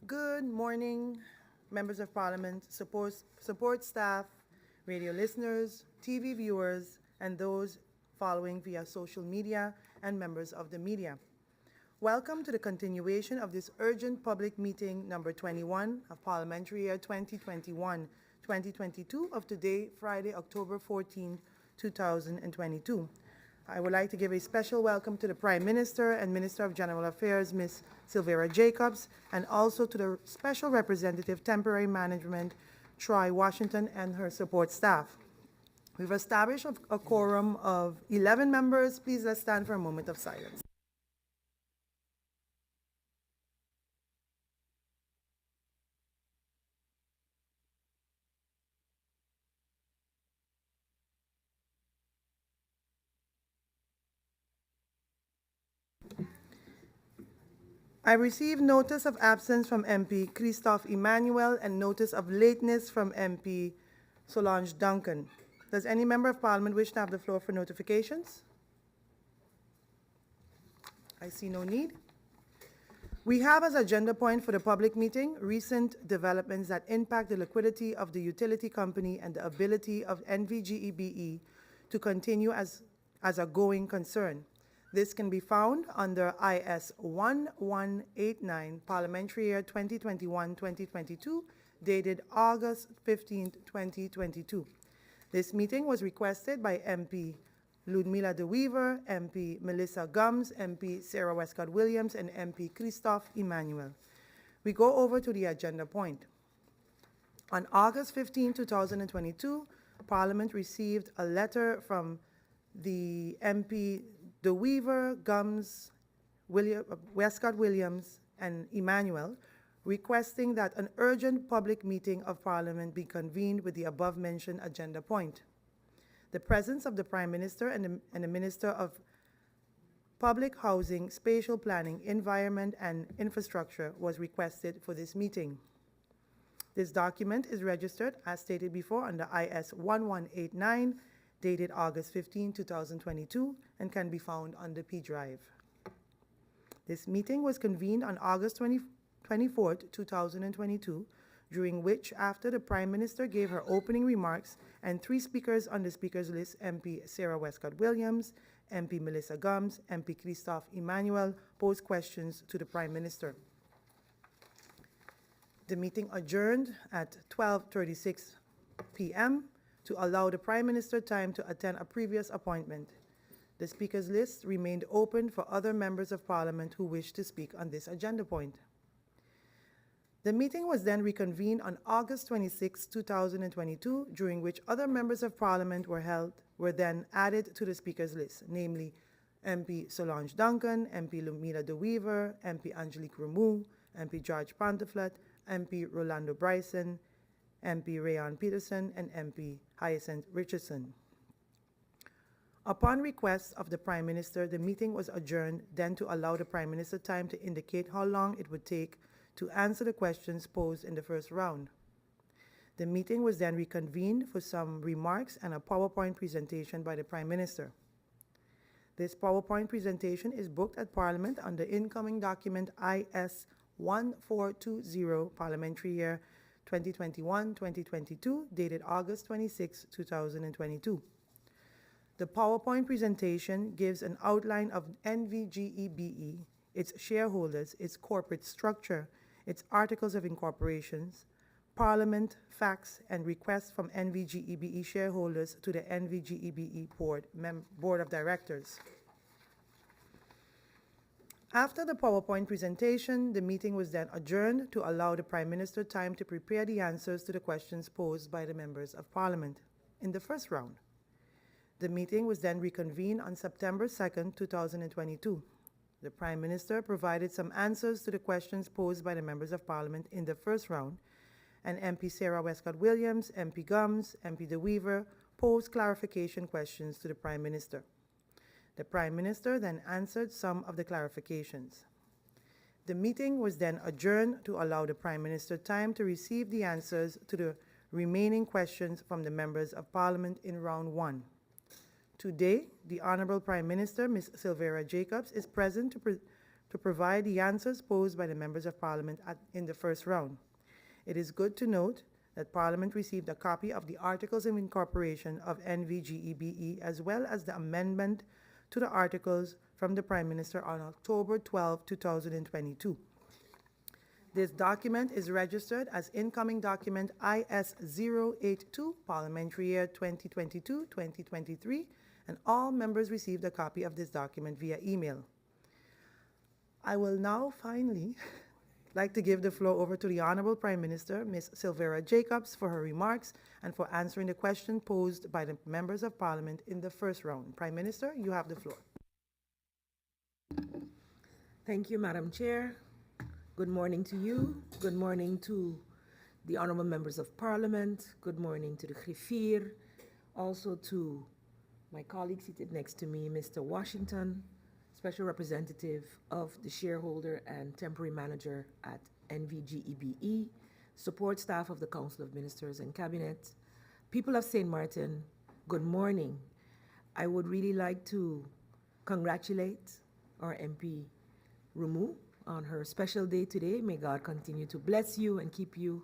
Good morning, members of Parliament, support staff, radio listeners, TV viewers, and those following via social media and members of the media. Welcome to the continuation of this urgent public meeting number 21 of Parliamentary Year 2021-2022 of today, Friday, October 14, 2022. I would like to give a special welcome to the Prime Minister and Minister of General Affairs, Ms. Silvera Jacobs, and also to the Special Representative Temporary Management, Troy Washington, and her support staff. We've established a quorum of 11 members. Please let's stand for a moment of silence. I received notice of absence from MP Christophe Emmanuel and notice of lateness from MP Solange Duncan. Does any member of Parliament wish to have the floor for notifications? I see no need. We have as agenda point for the public meeting recent developments that impact the liquidity of the utility company and the ability of NVGEBE to continue as a going concern. This can be found under IS 1189, Parliamentary Year 2021-2022, dated August 15, 2022. This meeting was requested by MP Ludmila De Weaver, MP Melissa Gums, MP Sarah Westcott-Williams, and MP Christophe Emmanuel. We go over to the agenda point. On August 15, 2022, Parliament received a letter from the MP De Weaver, Gums, Westcott-Williams, and Emmanuel, requesting that an urgent public meeting of Parliament be convened with the above-mentioned agenda point. The presence of the Prime Minister and the Minister of Public Housing, Spatial Planning, Environment, and Infrastructure was requested for this meeting. This document is registered, as stated before, under IS 1189, dated August 15, 2022, and can be found on the P Drive. This meeting was convened on August 24, 2022, during which, after the Prime Minister gave her opening remarks and three speakers on the speakers list, MP Sarah Westcott-Williams, MP Melissa Gums, MP Christophe Emmanuel, posed questions to the Prime Minister. The meeting adjourned at 12:36 p.m. to allow the Prime Minister time to attend a previous appointment. The speakers list remained open for other members of Parliament who wish to speak on this agenda point. The meeting was then reconvened on August 26, 2022, during which other members of Parliament were then added to the speakers list, namely MP Solange Duncan, MP Lumila De Weaver, MP Angelique Rameau, MP George Pantaflet, MP Rolando Bryson, MP Rayon Peterson, and MP Hyacinth Richardson. Upon request of the Prime Minister, the meeting was adjourned then to allow the Prime Minister time to indicate how long it would take to answer the questions posed in the first round. The meeting was then reconvened for some remarks and a PowerPoint presentation by the Prime Minister. This PowerPoint presentation is booked at Parliament under incoming document IS 1420, Parliamentary Year 2021-2022, dated August 26, 2022. The PowerPoint presentation gives an outline of NVGEBE, its shareholders, its corporate structure, its articles of incorporations, Parliament, facts, and requests from NVGEBE shareholders to the NVGEBE Board of Directors. After the PowerPoint presentation, the meeting was then adjourned to allow the Prime Minister time to prepare the answers to the questions posed by the members of Parliament in the first round. The meeting was then reconvened on September 2, 2022. The Prime Minister provided some answers to the questions posed by the members of Parliament in the first round, and MP Sarah Westcott-Williams, MP Gums, MP De Weaver posed clarification questions to the Prime Minister. The Prime Minister then answered some of the clarifications. The meeting was then adjourned to allow the Prime Minister time to receive the answers to the remaining questions from the members of Parliament in round one. Today, the Honourable Prime Minister, Ms. Silvera Jacobs, is present to to provide the answers posed by the members of Parliament in the first round. It is good to note that Parliament received a copy of the Articles of Incorporation of NVGEBE as well as the amendment to the articles from the Prime Minister on October 12, 2022. This document is registered as incoming document IS-082, Parliamentary Year 2022-2023, and all members received a copy of this document via email. I will now finally like to give the floor over to the Honorable Prime Minister, Ms. Silvera Jacobs, for her remarks and for answering the question posed by the members of Parliament in the first round. Prime Minister, you have the floor. Thank you, Madam Chair. Good morning to you. Good morning to the honorable members of Parliament. Good morning to the Griffier. Also to my colleague seated next to me, Mr. Washington, Special Representative of the Shareholder and Temporary Manager at NVGEBE, support staff of the Council of Ministers and Cabinet, people of St. Martin, good morning. I would really like to congratulate our MP, Rumu, on her special day today. May God continue to bless you and keep you.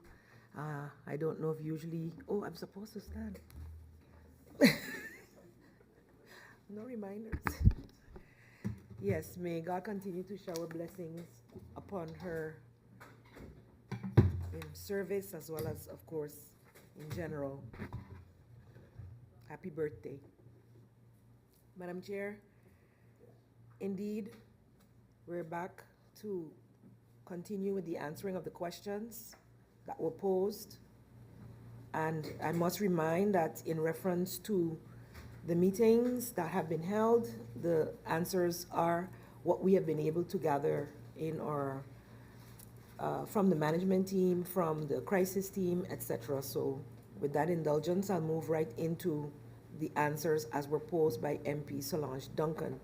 I don't know if usually, oh, I'm supposed to stand. No reminders. Yes, may God continue to shower blessings upon her in service as well as, of course, in general. Happy birthday. Madam Chair, indeed, we're back to continue with the answering of the questions that were posed. And I must remind that in reference to the meetings that have been held, the answers are what we have been able to gather in our, from the management team, from the crisis team, etc. So with that indulgence, I'll move right into the answers as were posed by MP Solange Duncan.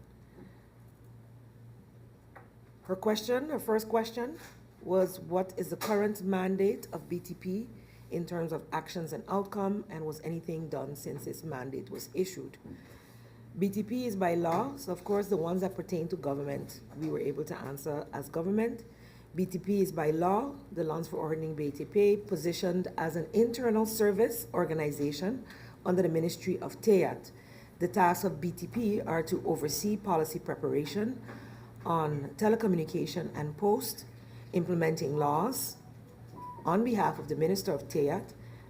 Her first question was, what is the current mandate of BTP in terms of actions and outcome, and was anything done since its mandate was issued? BTP is by law, so of course the ones that pertain to government, we were able to answer as government. BTP is by law, the Lands Verordening BTP, positioned as an internal service organization under the Ministry of TEAT. The tasks of BTP are to oversee policy preparation on telecommunication and post, implementing laws on behalf of the Minister of TEAT,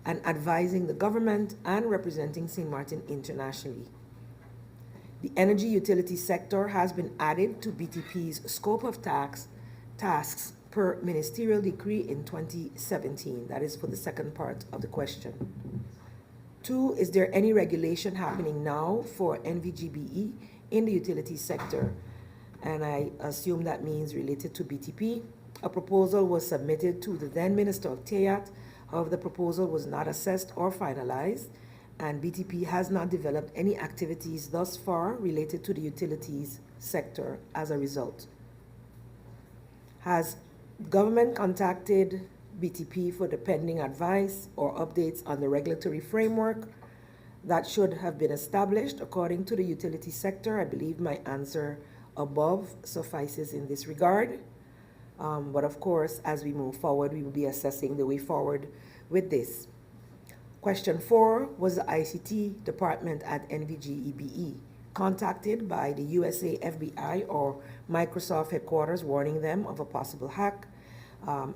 and advising the government and representing St. Martin internationally. The energy utility sector has been added to BTP's scope of tasks per ministerial decree in 2017. That is for the second part of the question. 2, is there any regulation happening now for NVGBE in the utility sector? And I assume that means related to BTP. A proposal was submitted to the then Minister of TEAT. However, the proposal was not assessed or finalized, and BTP has not developed any activities thus far related to the utilities sector as a result. Has government contacted BTP for the pending advice or updates on the regulatory framework that should have been established according to the utility sector? I believe my answer above suffices in this regard. But of course, as we move forward, we will be assessing the way forward with this. Question 4, was the ICT department at NVGEBE contacted by the USA FBI or Microsoft headquarters warning them of a possible hack?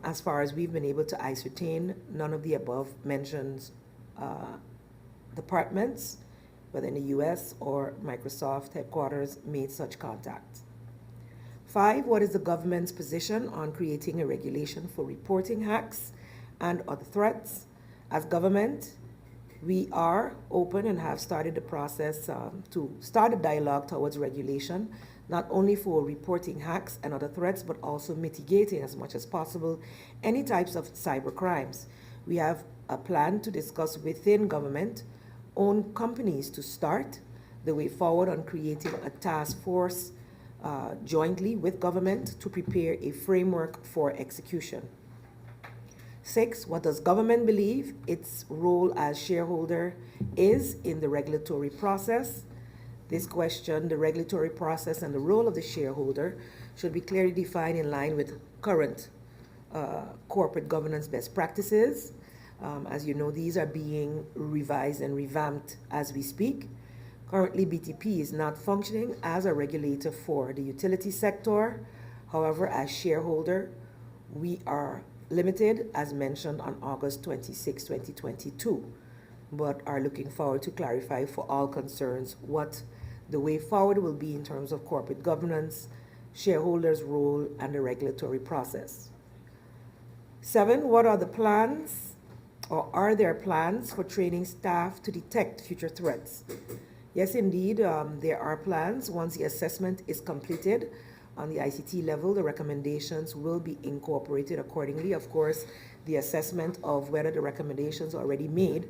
As far as we've been able to ascertain, none of the above mentioned departments, whether in the US or Microsoft headquarters, made such contact. 5, what is the government's position on creating a regulation for reporting hacks and other threats? As government, we are open and have started the process to start a dialogue towards regulation, not only for reporting hacks and other threats, but also mitigating as much as possible any types of cyber crimes. We have a plan to discuss within government-owned companies to start the way forward on creating a task force jointly with government to prepare a framework for execution. 6, what does government believe its role as shareholder is in the regulatory process? This question, the regulatory process and the role of the shareholder should be clearly defined in line with current corporate governance best practices. As you know, these are being revised and revamped as we speak. Currently, BTP is not functioning as a regulator for the utility sector. However, as shareholder, we are limited, as mentioned on August 26, 2022, but are looking forward to clarify for all concerns what the way forward will be in terms of corporate governance, shareholders' role, and the regulatory process. 7, what are the plans, or are there plans for training staff to detect future threats? Yes, indeed, there are plans. Once the assessment is completed on the ICT level, the recommendations will be incorporated accordingly. Of course, the assessment of whether the recommendations already made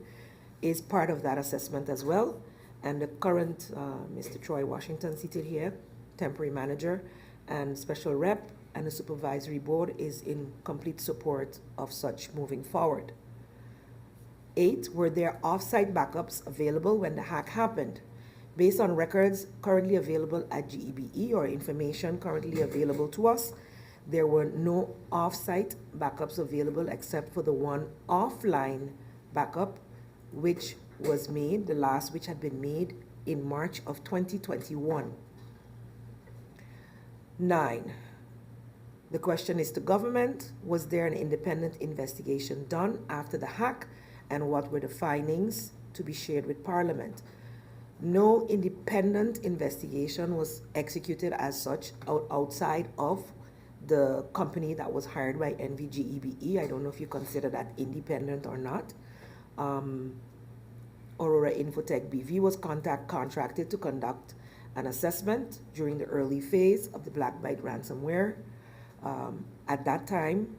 is part of that assessment as well. And the current Mr. Troy Washington seated here, temporary manager and special rep, and the supervisory board is in complete support of such moving forward. 8, were there off-site backups available when the hack happened? Based on records currently available at GEBE or information currently available to us, there were no off-site backups available except for the one offline backup, which was made, the last which had been made in March of 2021. 9, the question is to government, was there an independent investigation done after the hack, and what were the findings to be shared with Parliament? No independent investigation was executed as such outside of the company that was hired by NVGEBE. I don't know if you consider that independent or not. Aurora Infotech BV was contracted to conduct an assessment during the early phase of the Black Byte ransomware. At that time,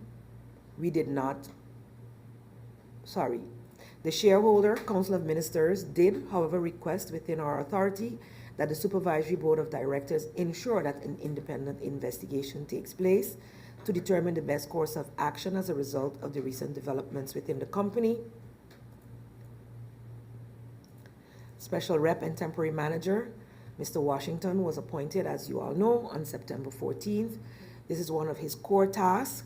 the shareholder, Council of Ministers, did, however, request within our authority that the Supervisory Board of Directors ensure that an independent investigation takes place to determine the best course of action as a result of the recent developments within the company. Special Rep and Temporary Manager, Mr. Washington, was appointed, as you all know, on September 14th. This is one of his core tasks,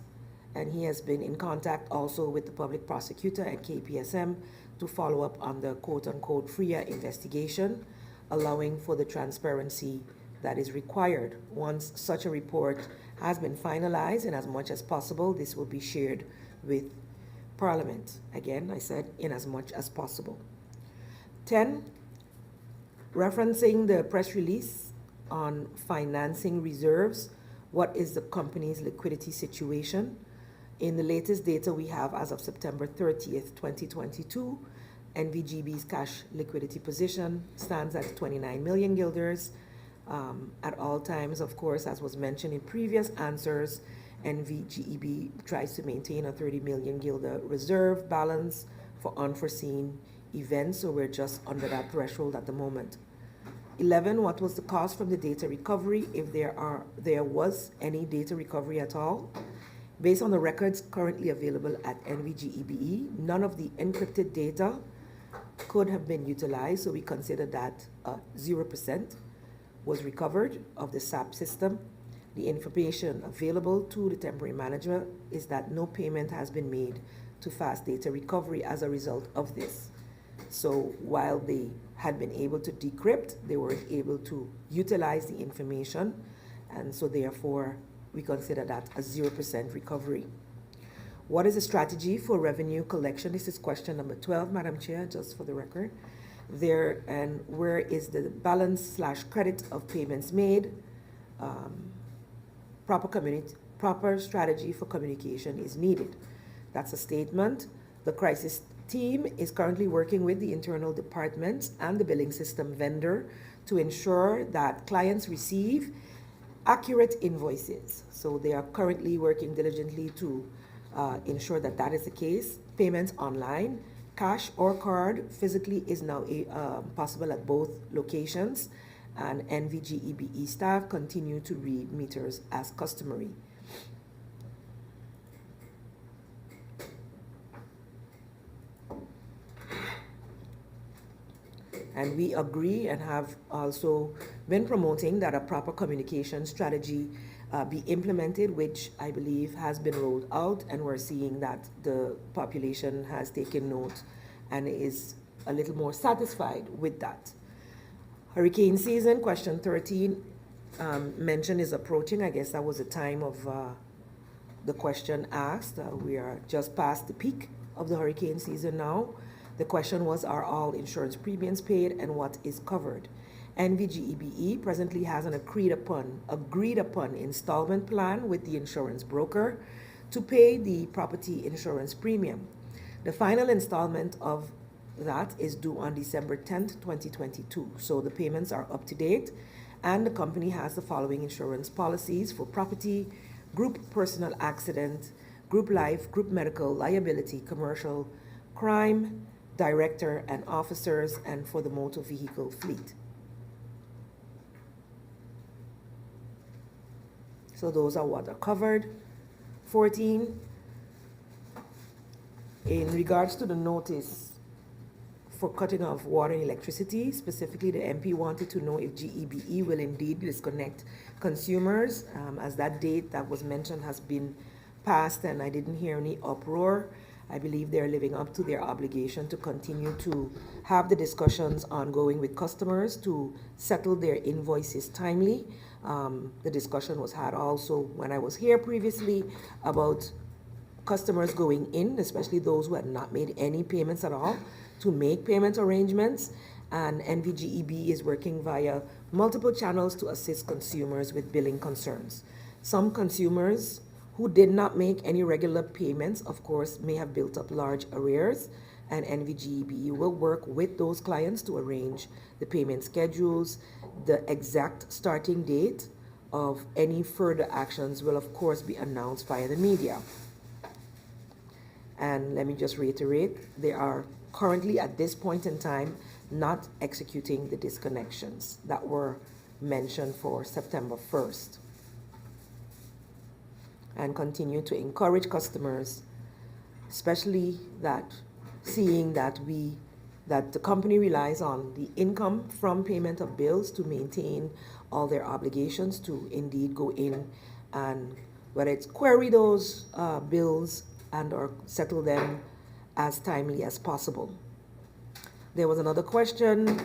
and he has been in contact also with the public prosecutor at KPSM to follow up on the quote-unquote FRIA investigation, allowing for the transparency that is required. Once such a report has been finalized, in as much as possible, this will be shared with Parliament. Again, I said in as much as possible. 10, referencing the press release on financing reserves, what is the company's liquidity situation? In the latest data we have as of September 30th, 2022, NVGB's cash liquidity position stands at 29 million guilders. At all times, of course, as was mentioned in previous answers, NVGEB tries to maintain a 30 million guilder reserve balance for unforeseen events, so we're just under that threshold at the moment. 11, what was the cost from the data recovery, if there was any data recovery at all? Based on the records currently available at NVGEBE, none of the encrypted data could have been utilized, so we consider that 0% was recovered of the SAP system. The information available to the temporary manager is that no payment has been made to fast data recovery as a result of this. So while they had been able to decrypt, they weren't able to utilize the information, and so therefore we consider that a 0% recovery. What is the strategy for revenue collection? This is question number 12, Madam Chair, just for the record. And where is the balance/credit of payments made? Proper strategy for communication is needed. That's a statement. The crisis team is currently working with the internal departments and the billing system vendor to ensure that clients receive accurate invoices. So they are currently working diligently to ensure that that is the case. Payments online, cash or card, physically is now possible at both locations, and NVGEBE staff continue to read meters as customary. And we agree and have also been promoting that a proper communication strategy be implemented, which I believe has been rolled out, and we're seeing that the population has taken note and is a little more satisfied with that. Hurricane season, question 13, mention is approaching. I guess that was the time of the question asked. We are just past the peak of the hurricane season now. The question was, are all insurance premiums paid and what is covered? NVGEBE presently has an agreed upon installment plan with the insurance broker to pay the property insurance premium. The final installment of that is due on December 10th, 2022. So the payments are up to date, and the company has the following insurance policies for property, group personal accident, group life, group medical, liability, commercial, crime, director and officers, and for the motor vehicle fleet. So those are what are covered. 14, in regards to the notice for cutting off water and electricity, specifically the MP wanted to know if GEBE will indeed disconnect consumers, as that date that was mentioned has been passed and I didn't hear any uproar. I believe they're living up to their obligation to continue to have the discussions ongoing with customers to settle their invoices timely. The discussion was had also when I was here previously about customers going in, especially those who had not made any payments at all, to make payment arrangements. And NVGEB is working via multiple channels to assist consumers with billing concerns. Some consumers who did not make any regular payments, of course, may have built up large arrears, and NVGEB will work with those clients to arrange the payment schedules. The exact starting date of any further actions will, of course, be announced via the media. And let me just reiterate, they are currently, at this point in time, not executing the disconnections that were mentioned for September 1st. And continue to encourage customers, especially that seeing that the company relies on the income from payment of bills to maintain all their obligations, to indeed go in and whether it's query those bills and or settle them as timely as possible. There was another question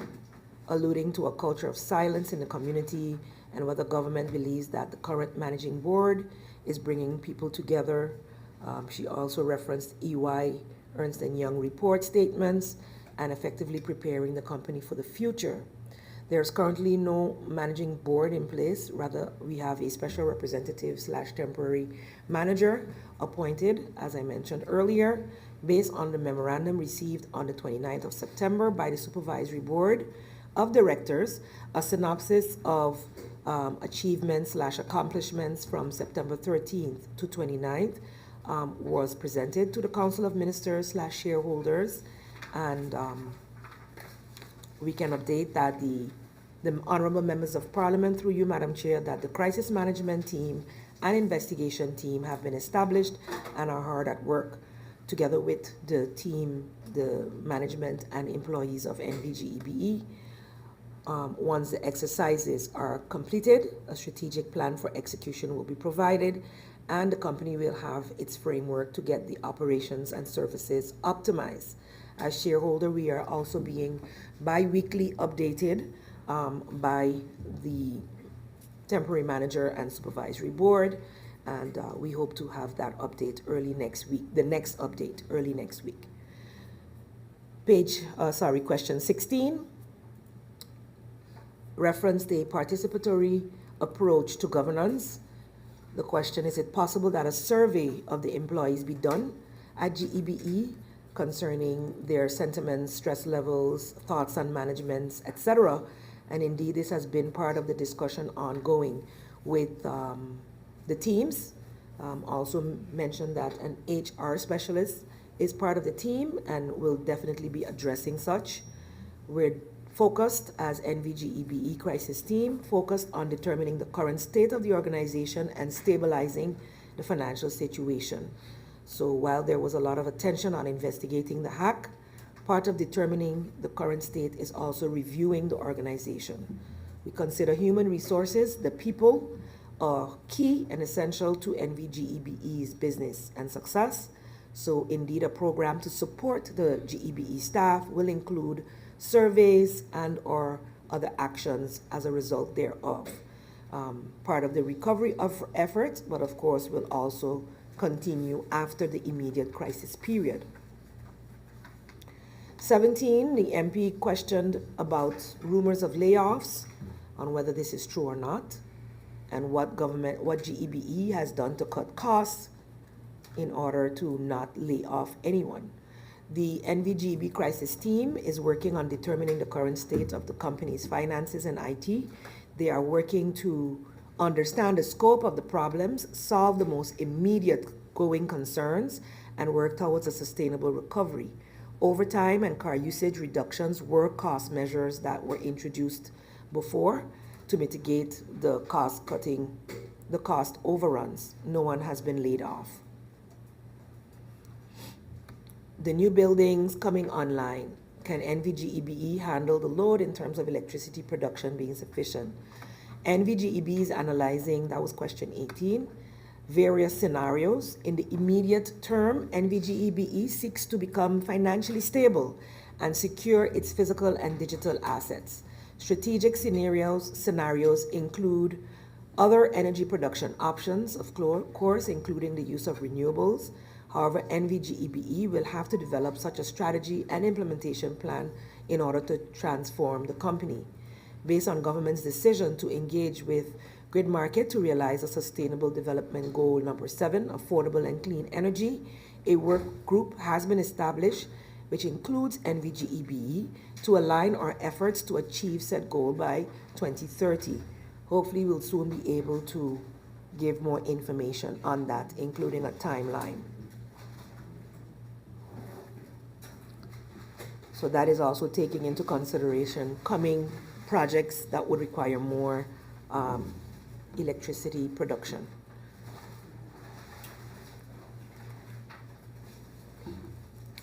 alluding to a culture of silence in the community and whether government believes that the current managing board is bringing people together. She also referenced EY, Ernst & Young report statements, and effectively preparing the company for the future. There's currently no managing board in place. Rather, we have a special representative / temporary manager appointed, as I mentioned earlier, based on the memorandum received on the 29th of September by the Supervisory Board of Directors. A synopsis of achievements / accomplishments from September 13th to 29th was presented to the Council of Ministers / shareholders, and we can update that the honorable members of Parliament, through you, Madam Chair, that the crisis management team and investigation team have been established and are hard at work together with the team, the management and employees of NVGEBE. Once the exercises are completed, a strategic plan for execution will be provided, and the company will have its framework to get the operations and services optimized. As shareholder, we are also being bi-weekly updated by the temporary manager and supervisory board, and we hope to have that update early next week, the next update early next week. Question 16. Referenced a participatory approach to governance. The question, is it possible that a survey of the employees be done at GEBE concerning their sentiments, stress levels, thoughts on management, etc.? And indeed, this has been part of the discussion ongoing with the teams. Also mentioned that an HR specialist is part of the team and will definitely be addressing such. We're focused as NVGEBE crisis team, focused on determining the current state of the organization and stabilizing the financial situation. So while there was a lot of attention on investigating the hack, Part of determining the current state is also reviewing the organization. We consider human resources, the people, are key and essential to NVGEBE's business and success. So indeed, a program to support the GEBE staff will include surveys and or other actions as a result thereof. Part of the recovery of efforts, but of course will also continue after the immediate crisis period. 17, the MP questioned about rumors of layoffs, on whether this is true or not, and what GEBE has done to cut costs in order to not lay off anyone. The NVGEB crisis team is working on determining the current state of the company's finances and IT. They are working to understand the scope of the problems, solve the most immediate going concerns, and work towards a sustainable recovery. Overtime and car usage reductions were cost measures that were introduced before to mitigate the cost overruns. No one has been laid off. The new buildings coming online. Can NVGEBE handle the load in terms of electricity production being sufficient? NVGEB is analyzing, that was question 18, various scenarios. In the immediate term, NVGEBE seeks to become financially stable and secure its physical and digital assets. Strategic scenarios include other energy production options, of course, including the use of renewables. However, NVGEBE will have to develop such a strategy and implementation plan in order to transform the company. Based on government's decision to engage with Grid Market to realize a sustainable development goal number 7, affordable and clean energy, a work group has been established which includes NVGEBE to align our efforts to achieve said goal by 2030. Hopefully we'll soon be able to give more information on that, including a timeline. So that is also taking into consideration coming projects that would require more electricity production.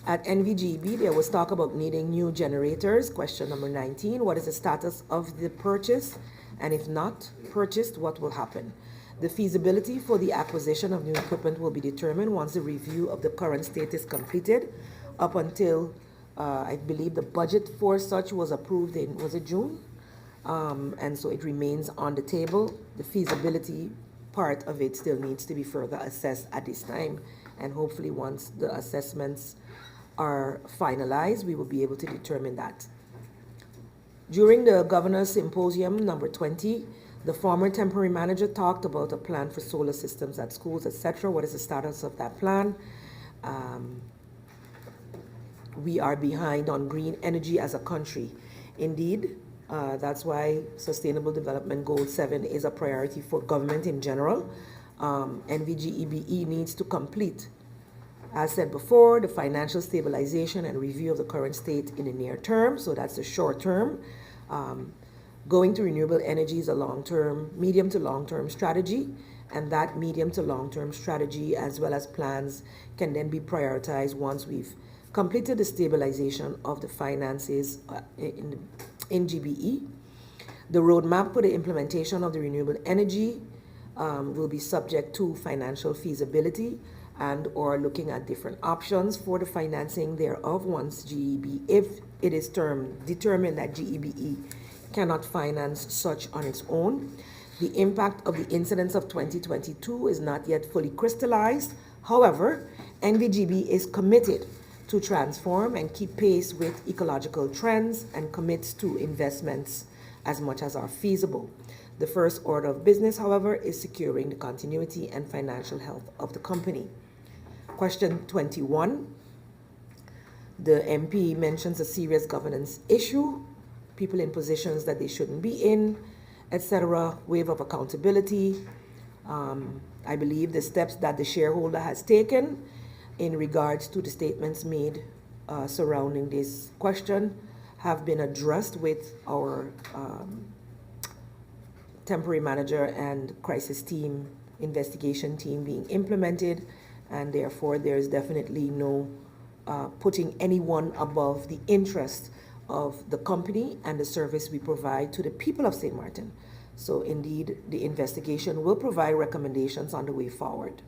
At NVGEB, there was talk about needing new generators. Question number 19, what is the status of the purchase? And if not purchased, what will happen? The feasibility for the acquisition of new equipment will be determined once the review of the current state is completed. Up until, I believe the budget for such was approved in, was it June? And so it remains on the table. The feasibility part of it still needs to be further assessed at this time. And hopefully once the assessments are finalized, we will be able to determine that. During the Governor's Symposium number 20, the former temporary manager talked about a plan for solar systems at schools, etc. What is the status of that plan? We are behind on green energy as a country. Indeed, that's why Sustainable Development Goal 7 is a priority for government in general. NVGEBE needs to complete, as said before, the financial stabilization and review of the current state in the near term, so that's the short term. Going to renewable energy is a long-term, medium to long-term strategy, and that medium to long-term strategy as well as plans can then be prioritized once we've completed the stabilization of the finances in GBE. The roadmap for the implementation of the renewable energy will be subject to financial feasibility and or looking at different options for the financing thereof once GEB, if it is determined that GEBE cannot finance such on its own. The impact of the incidents of 2022 is not yet fully crystallized. However, NVGB is committed to transform and keep pace with ecological trends and commits to investments as much as are feasible. The first order of business, however, is securing the continuity and financial health of the company. Question 21. The MP mentions a serious governance issue, people in positions that they shouldn't be in, etc., wave of accountability. I believe the steps that the shareholder has taken in regards to the statements made surrounding this question have been addressed with our temporary manager and crisis team, investigation team being implemented, and therefore there is definitely no putting anyone above the interest of the company and the service we provide to the people of St. Martin. So indeed, the investigation will provide recommendations on the way forward.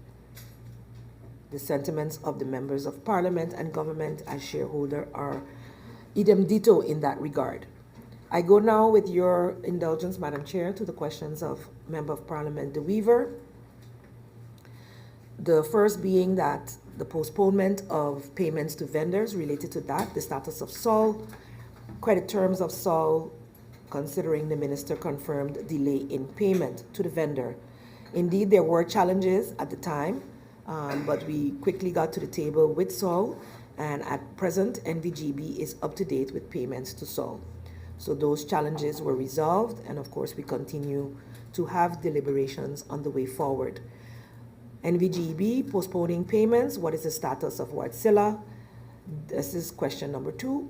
The sentiments of the members of Parliament and government as shareholder are idem dito in that regard. I go now, with your indulgence, Madam Chair, to the questions of Member of Parliament De Weaver. The first being that the postponement of payments to vendors related to that, the status of Sol, credit terms of Sol, considering the minister confirmed delay in payment to the vendor. Indeed, there were challenges at the time, but we quickly got to the table with Sol, and at present, NVGB is up to date with payments to Sol. So those challenges were resolved, and of course, we continue to have deliberations on the way forward. NVGB postponing payments, what is the status of Wartsila? This is question number 2.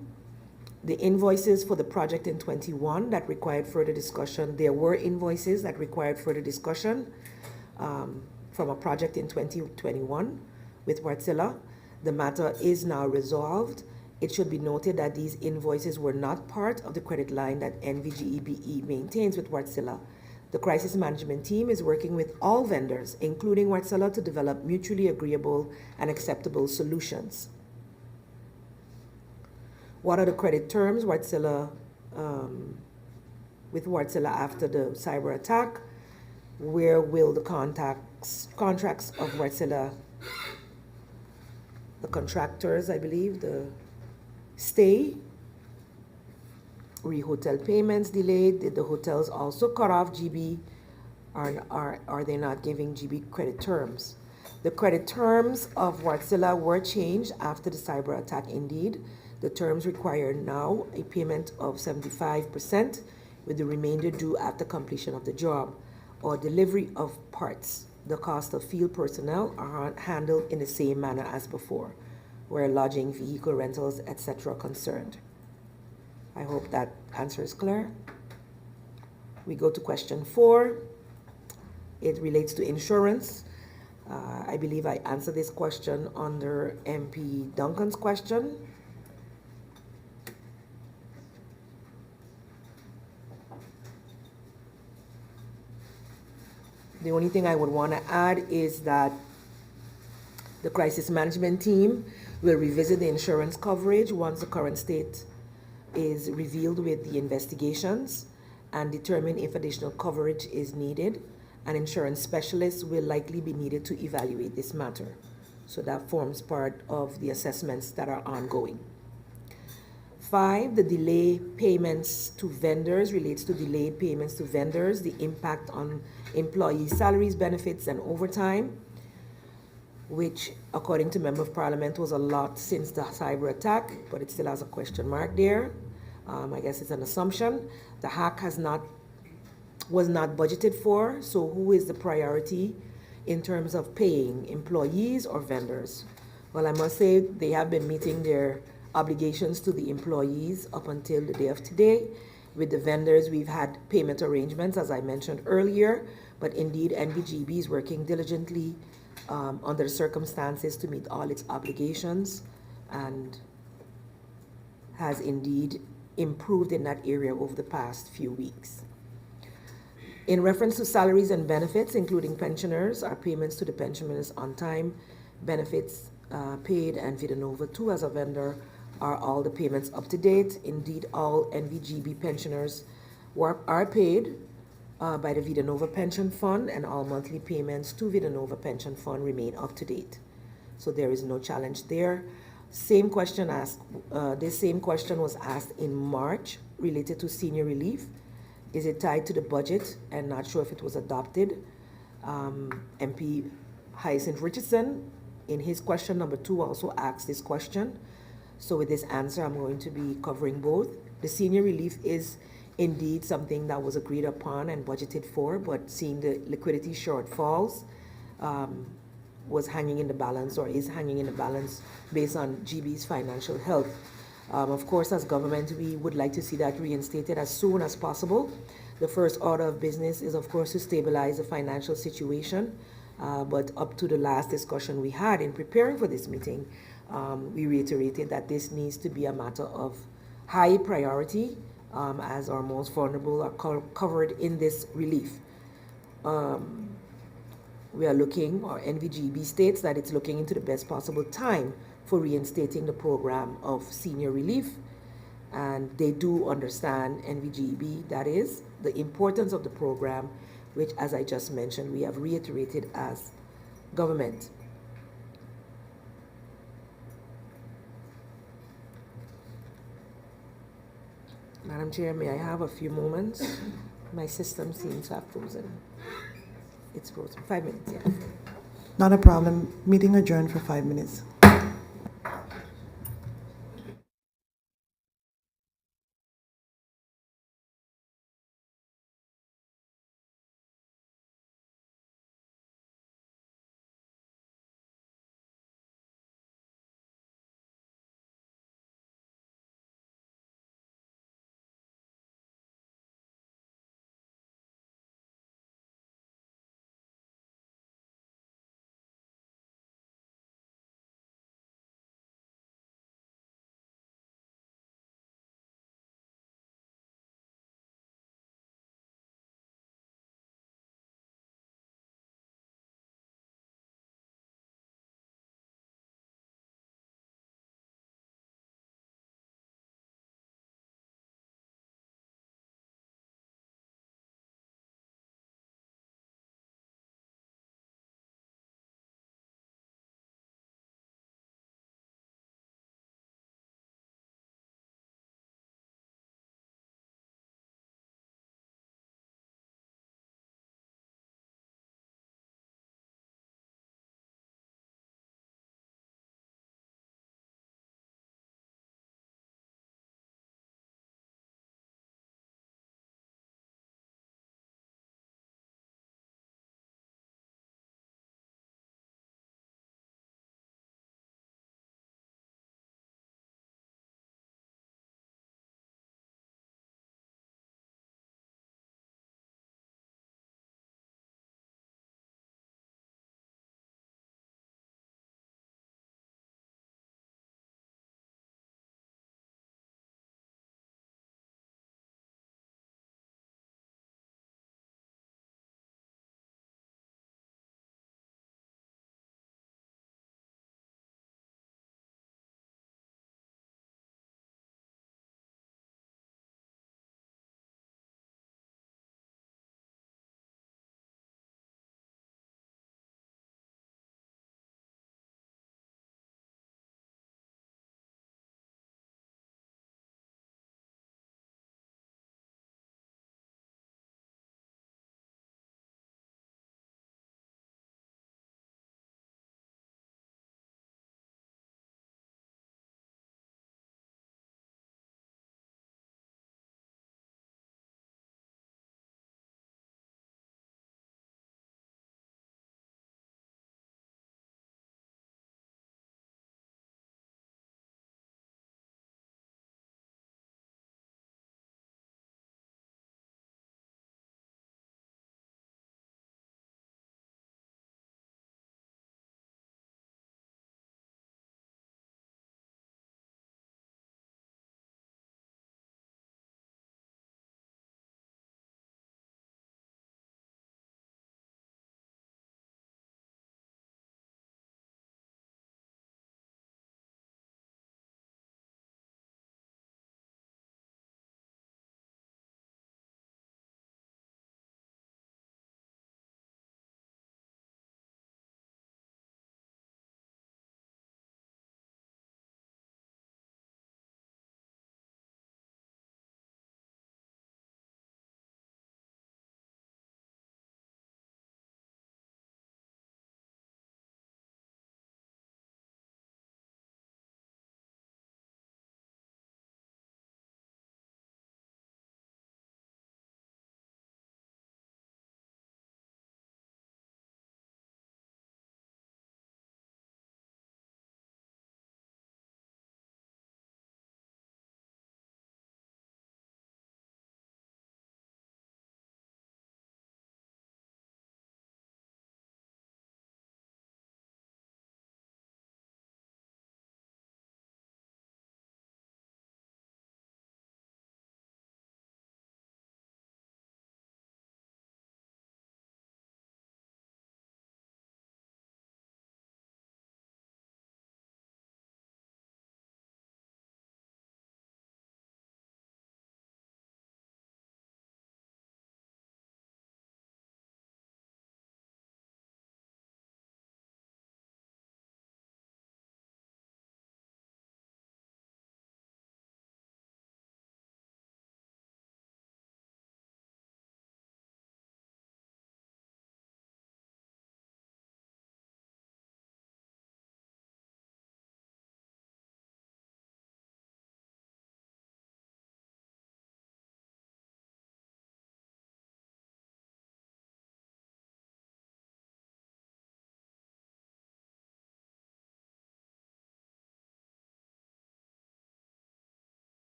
The invoices for the project in 21 that required further discussion, there were invoices that required further discussion from a project in 2021 with Wartsila. The matter is now resolved. It should be noted that these invoices were not part of the credit line that NVGEBE maintains with Wartsila. The crisis management team is working with all vendors, including Wartsila, to develop mutually agreeable and acceptable solutions. What are the credit terms Wartsila, with Wartsila after the cyber attack? Where will the contracts of Wartsila, the contractors, I believe, stay? Hotel payments delayed. Did the hotels also cut off GB? Are they not giving GB credit terms? The credit terms of Wartsila were changed after the cyber attack indeed. The terms require now a payment of 75% with the remainder due after completion of the job or delivery of parts. The cost of field personnel are handled in the same manner as before, where lodging, vehicle rentals, etc. are concerned. I hope that answer is clear. We go to question 4. It relates to insurance. I believe I answered this question under MP Duncan's question. The only thing I would want to add is that the crisis management team will revisit the insurance coverage once the current state is revealed with the investigations and determine if additional coverage is needed. An insurance specialist will likely be needed to evaluate this matter. So that forms part of the assessments that are ongoing. 5, the delay payments to vendors relates to delayed payments to vendors, the impact on employee salaries, benefits, and overtime, which, according to Member of Parliament, was a lot since the cyber attack, but it still has a question mark there. I guess it's an assumption. The hack was not budgeted for, so who is the priority in terms of paying, employees or vendors? Well, I must say they have been meeting their obligations to the employees up until the day of today. With the vendors, we've had payment arrangements, as I mentioned earlier, but indeed NVGB is working diligently under the circumstances to meet all its obligations and has indeed improved in that area over the past few weeks. In reference to salaries and benefits, including pensioners, our payments to the pensioners on time, benefits paid, and Vidanova too as a vendor, are all the payments up to date. Indeed, all NVGB pensioners are paid by the Vidanova Pension Fund, and all monthly payments to Vidanova Pension Fund remain up to date. So there is no challenge there. Same question asked. This same question was asked in March related to senior relief. Is it tied to the budget? And not sure if it was adopted. MP Hyacinth Richardson, in his question number 2, also asked this question. So with this answer, I'm going to be covering both. The senior relief is indeed something that was agreed upon and budgeted for, but seeing the liquidity shortfalls was hanging in the balance, or is hanging in the balance, based on GB's financial health. Of course, as government, we would like to see that reinstated as soon as possible. The first order of business is, of course, to stabilize the financial situation, but up to the last discussion we had in preparing for this meeting, we reiterated that this needs to be a matter of high priority, as our most vulnerable are covered in this relief. We are looking, or NVGB states that it's looking into the best possible time for reinstating the program of senior relief. And they do understand, NVGB, that is, the importance of the program, which, as I just mentioned, we have reiterated as government. Madam Chair, may I have a few moments? My system seems to have frozen. It's frozen. 5 minutes, yeah. Not a problem. Meeting adjourned for 5 minutes.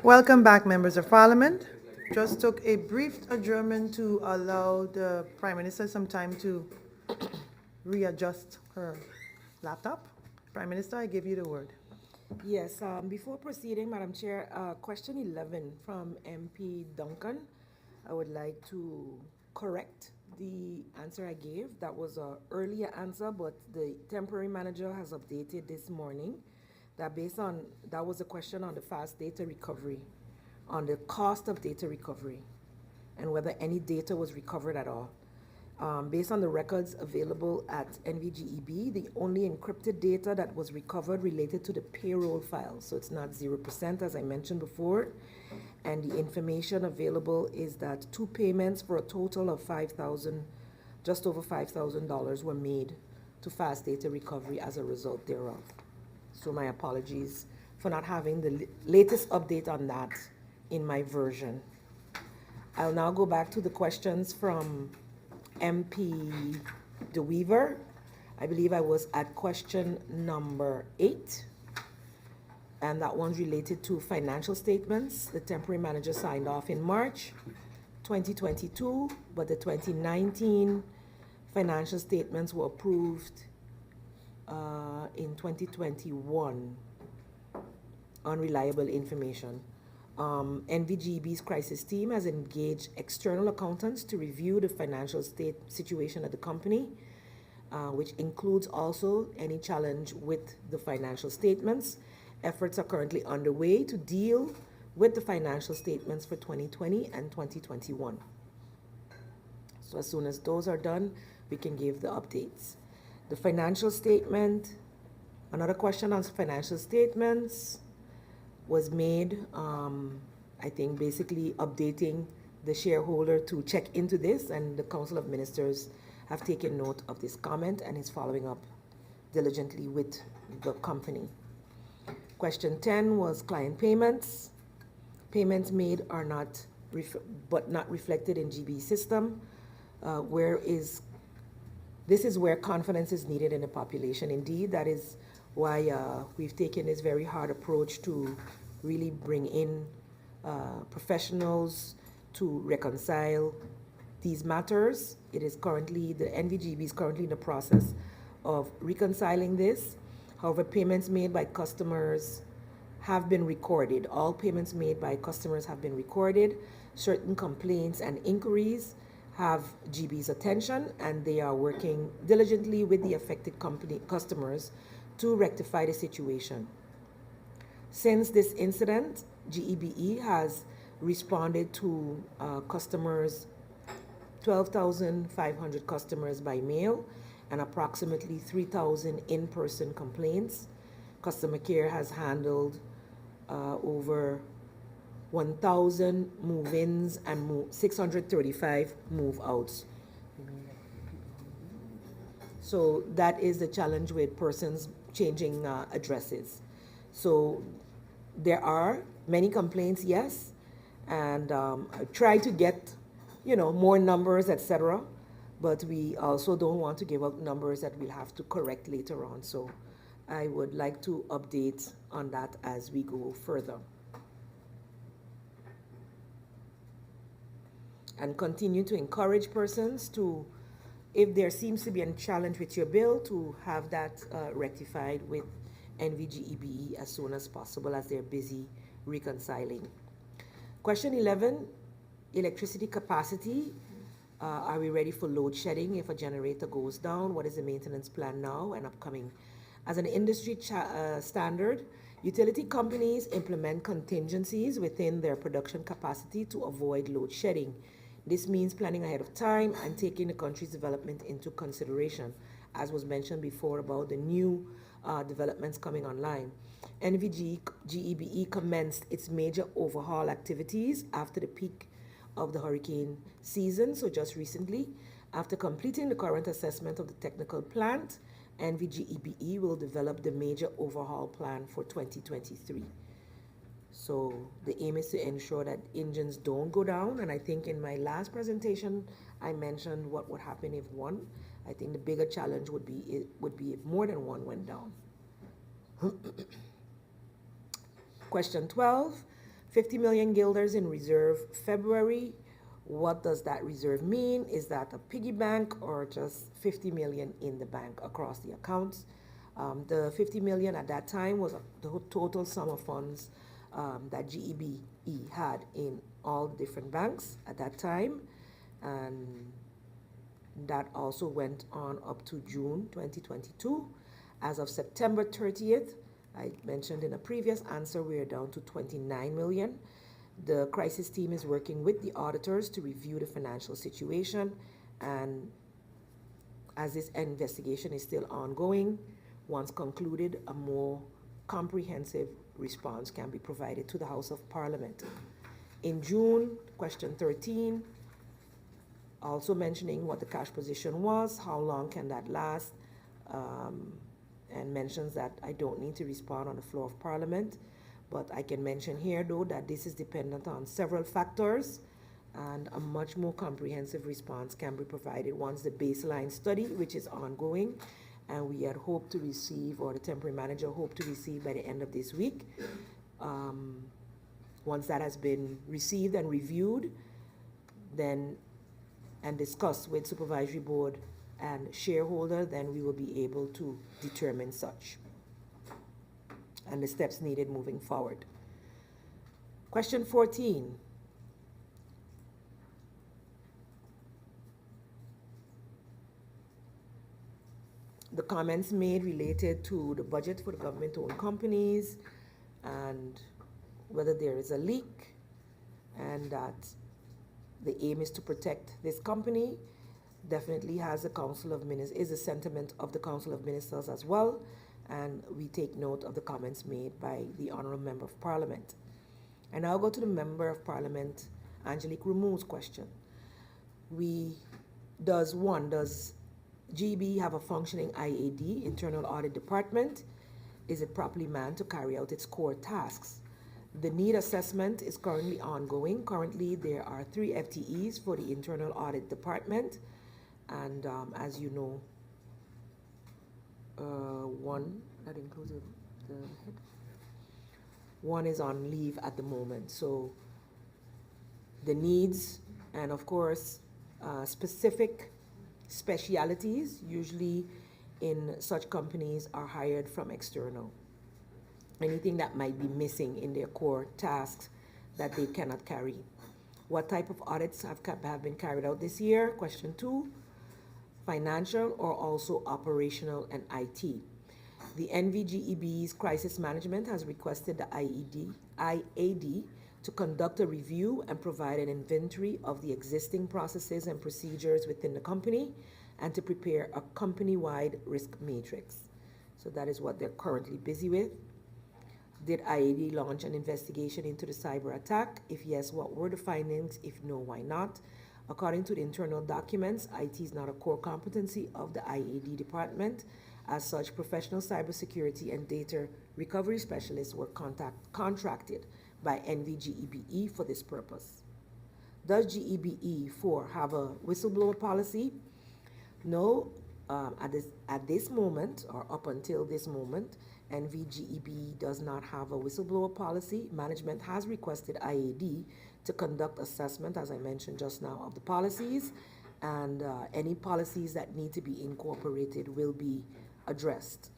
Welcome back, members of parliament. Just took a brief adjournment to allow the Prime Minister some time to readjust her laptop. Prime Minister, I give you the word. Yes, before proceeding, Madam Chair, question 11 from MP Duncan. I would like to correct the answer I gave. That was an earlier answer, but the temporary manager has updated this morning that that was a question on the fast data recovery, on the cost of data recovery, and whether any data was recovered at all. Based on the records available at NVGEB, the only encrypted data that was recovered related to the payroll file. So it's not 0%, as I mentioned before. And the information available is that 2 payments for a total of just over $5,000 were made to fast data recovery as a result thereof. So my apologies for not having the latest update on that in my version. I'll now go back to the questions from MP DeWeaver. I believe I was at question number 8, and that one's related to financial statements. The temporary manager signed off in March 2022, but the 2019 financial statements were approved in 2021 on reliable information. NVGB's crisis team has engaged external accountants to review the financial situation of the company, which includes also any challenge with the financial statements. Efforts are currently underway to deal with the financial statements for 2020 and 2021. So as soon as those are done, we can give the updates. The financial statement, another question on financial statements was made, I think basically updating the shareholder to check into this, and the Council of Ministers have taken note of this comment and is following up diligently with the company. Question 10 was client payments. Payments made are not reflected in GB system. This is where confidence is needed in the population. Indeed, that is why we've taken this very hard approach to really bring in professionals to reconcile these matters. It is currently, the NVGB is currently in the process of reconciling this. However, payments made by customers have been recorded. All payments made by customers have been recorded. Certain complaints and inquiries have GB's attention, and they are working diligently with the affected customers to rectify the situation. Since this incident, GEBE has responded to 12,500 customers by mail and approximately 3,000 in-person complaints. Customer care has handled over 1,000 move-ins and 635 move-outs. So that is the challenge with persons changing addresses. So there are many complaints, yes, and I try to get, more numbers, etc. But we also don't want to give out numbers that we'll have to correct later on. So I would like to update on that as we go further. And continue to encourage persons to, if there seems to be a challenge with your bill, to have that rectified with NVGEBE as soon as possible, as they're busy reconciling. Question 11, electricity capacity. Are we ready for load shedding if a generator goes down? What is the maintenance plan now and upcoming? As an industry standard, utility companies implement contingencies within their production capacity to avoid load shedding. This means planning ahead of time and taking the country's development into consideration, as was mentioned before about the new developments coming online. NVGEBE commenced its major overhaul activities after the peak of the hurricane season, so just recently. After completing the current assessment of the technical plant, NVGEBE will develop the major overhaul plan for 2023. So the aim is to ensure that engines don't go down, and I think in my last presentation I mentioned what would happen if one. I think the bigger challenge would be if more than one went down. Question 12, 50 million guilders in reserve February. What does that reserve mean? Is that a piggy bank or just 50 million in the bank across the accounts? The 50 million at that time was the total sum of funds that GEBE had in all different banks at that time, and that also went on up to June 2022. As of September 30th, I mentioned in a previous answer, we are down to 29 million. The crisis team is working with the auditors to review the financial situation, and as this investigation is still ongoing, once concluded, a more comprehensive response can be provided to the House of Parliament. In June, question 13, also mentioning what the cash position was, how long can that last, and mentions that I don't need to respond on the floor of Parliament, but I can mention here though that this is dependent on several factors, and a much more comprehensive response can be provided once the baseline study, which is ongoing, and we had hoped to receive, or the temporary manager hoped to receive by the end of this week. Once that has been received and reviewed, then and discussed with supervisory board and shareholder, then we will be able to determine such and the steps needed moving forward. Question 14. The comments made related to the budget for the government-owned companies and whether there is a leak, and that the aim is to protect this company. Definitely has the Council of Ministers, is a sentiment of the Council of Ministers as well, and we take note of the comments made by the Honourable Member of Parliament. And now go to the Member of Parliament, Angelique Rameau's question. Does GB have a functioning IAD, Internal Audit Department? Is it properly manned to carry out its core tasks? The need assessment is currently ongoing. Currently, there are 3 FTEs for the Internal Audit Department, and as you know, one, that includes the head, one is on leave at the moment. So the needs, and of course, specific specialities, usually in such companies, are hired from external. Anything that might be missing in their core tasks that they cannot carry. What type of audits have been carried out this year? Question 2, financial or also operational and IT. The NVGEB's crisis management has requested the IAD to conduct a review and provide an inventory of the existing processes and procedures within the company, and to prepare a company-wide risk matrix. So that is what they're currently busy with. Did IAD launch an investigation into the cyber attack? If yes, what were the findings? If no, why not? According to the internal documents, IT is not a core competency of the IAD department. As such, professional cybersecurity and data recovery specialists were contracted by NVGEBE for this purpose. Does GEBE4 have a whistleblower policy? No, at this moment, or up until this moment, NVGEB does not have a whistleblower policy. Management has requested IAD to conduct assessment, as I mentioned just now, of the policies, and any policies that need to be incorporated will be addressed,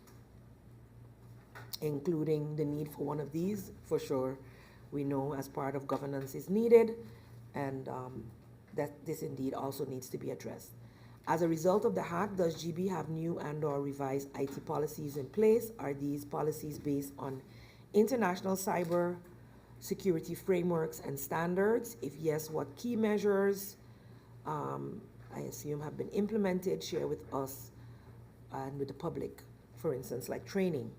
including the need for one of these, for sure. We know as part of governance is needed, and that this indeed also needs to be addressed. As a result of the hack, does GB have new and/or revised IT policies in place? Are these policies based on international cyber security frameworks and standards? If yes, what key measures, I assume, have been implemented? Share with us and with the public, for instance, like training.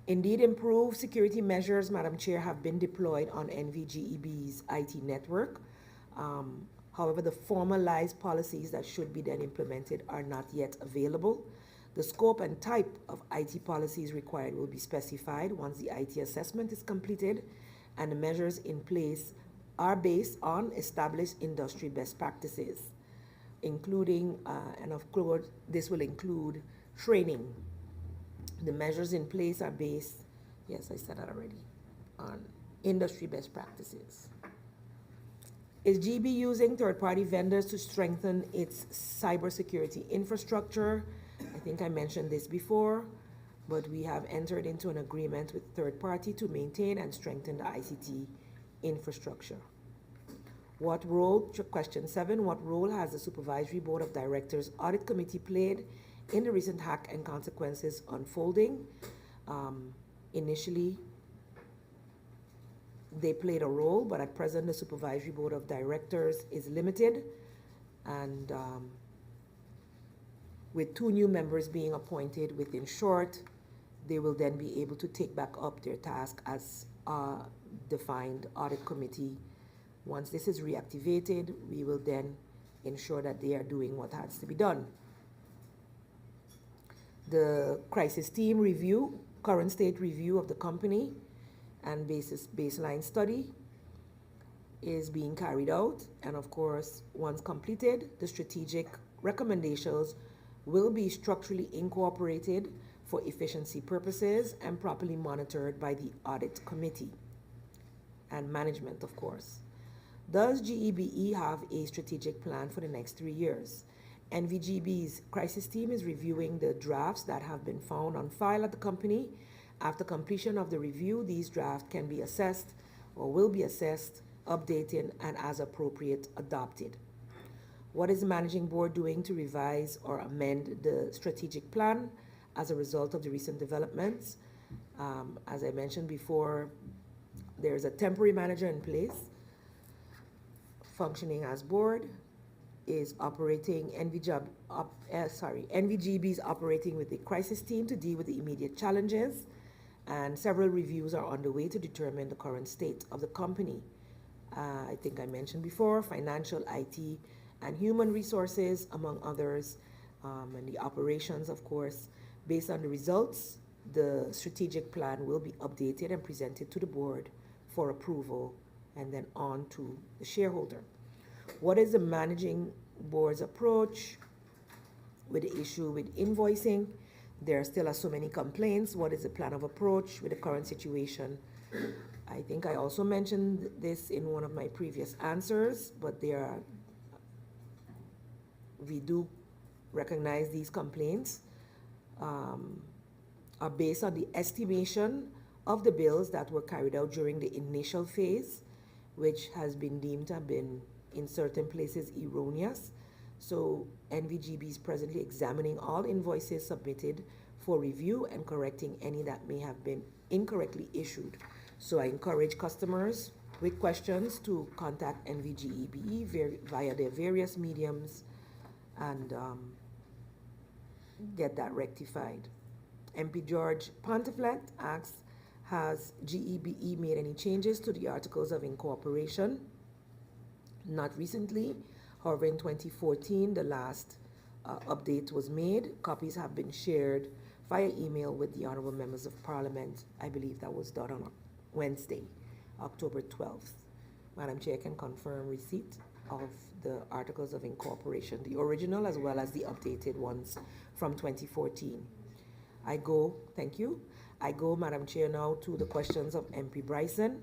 Indeed, improved security measures, Madam Chair, have been deployed on NVGEB's IT network. However, the formalized policies that should be then implemented are not yet available. The scope and type of IT policies required will be specified once the IT assessment is completed, and the measures in place are based on established industry best practices, including, and of course, this will include training. The measures in place are based, yes, I said that already, on industry best practices. Is GB using third-party vendors to strengthen its cybersecurity infrastructure? I think I mentioned this before, but we have entered into an agreement with third party to maintain and strengthen the ICT infrastructure. What role, question 7, what role has the Supervisory Board of Directors Audit Committee played in the recent hack and consequences unfolding? Initially, they played a role, but at present the Supervisory Board of Directors is limited, and with 2 new members being appointed within short, they will then be able to take back up their task as a defined audit committee. Once this is reactivated, we will then ensure that they are doing what has to be done. The crisis team review, current state review of the company and baseline study is being carried out, and of course, once completed, the strategic recommendations will be structurally incorporated for efficiency purposes and properly monitored by the audit committee and management, of course. Does GEBE have a strategic plan for the next 3 years? NVGB's crisis team is reviewing the drafts that have been found on file at the company. After completion of the review, these drafts can be assessed or will be assessed, updated, and as appropriate, adopted. What is the managing board doing to revise or amend the strategic plan as a result of the recent developments? As I mentioned before, there's a temporary manager in place, functioning as board, is operating, NVGB is operating with the crisis team to deal with the immediate challenges, and several reviews are underway to determine the current state of the company. I think I mentioned before, financial, IT, and human resources, among others, and the operations, of course. Based on the results, the strategic plan will be updated and presented to the board for approval and then on to the shareholder. What is the managing board's approach with the issue with invoicing? There still are so many complaints. What is the plan of approach with the current situation? I think I also mentioned this in one of my previous answers, but we do recognize these complaints are based on the estimation of the bills that were carried out during the initial phase, which has been deemed to have been in certain places erroneous. So NVGB is presently examining all invoices submitted for review and correcting any that may have been incorrectly issued. So I encourage customers with questions to contact NVGEBE via their various mediums and get that rectified. MP George Pontiflet asks, has GEBE made any changes to the Articles of Incorporation? Not recently. However, in 2014, the last update was made. Copies have been shared via email with the Honorable Members of Parliament. I believe that was done on Wednesday, October 12th. Madam Chair can confirm receipt of the Articles of Incorporation, the original as well as the updated ones from 2014. Thank you. I go, Madam Chair, now to the questions of MP Bryson,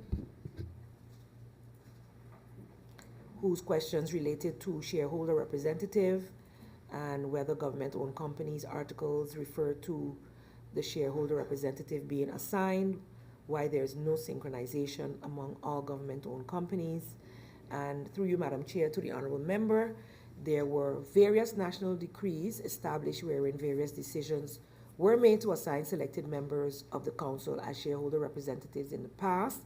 whose questions related to shareholder representative and whether government-owned companies' articles refer to the shareholder representative being assigned, why there's no synchronization among all government-owned companies. And through you, Madam Chair, to the Honorable Member, there were various national decrees established wherein various decisions were made to assign selected members of the council as shareholder representatives in the past.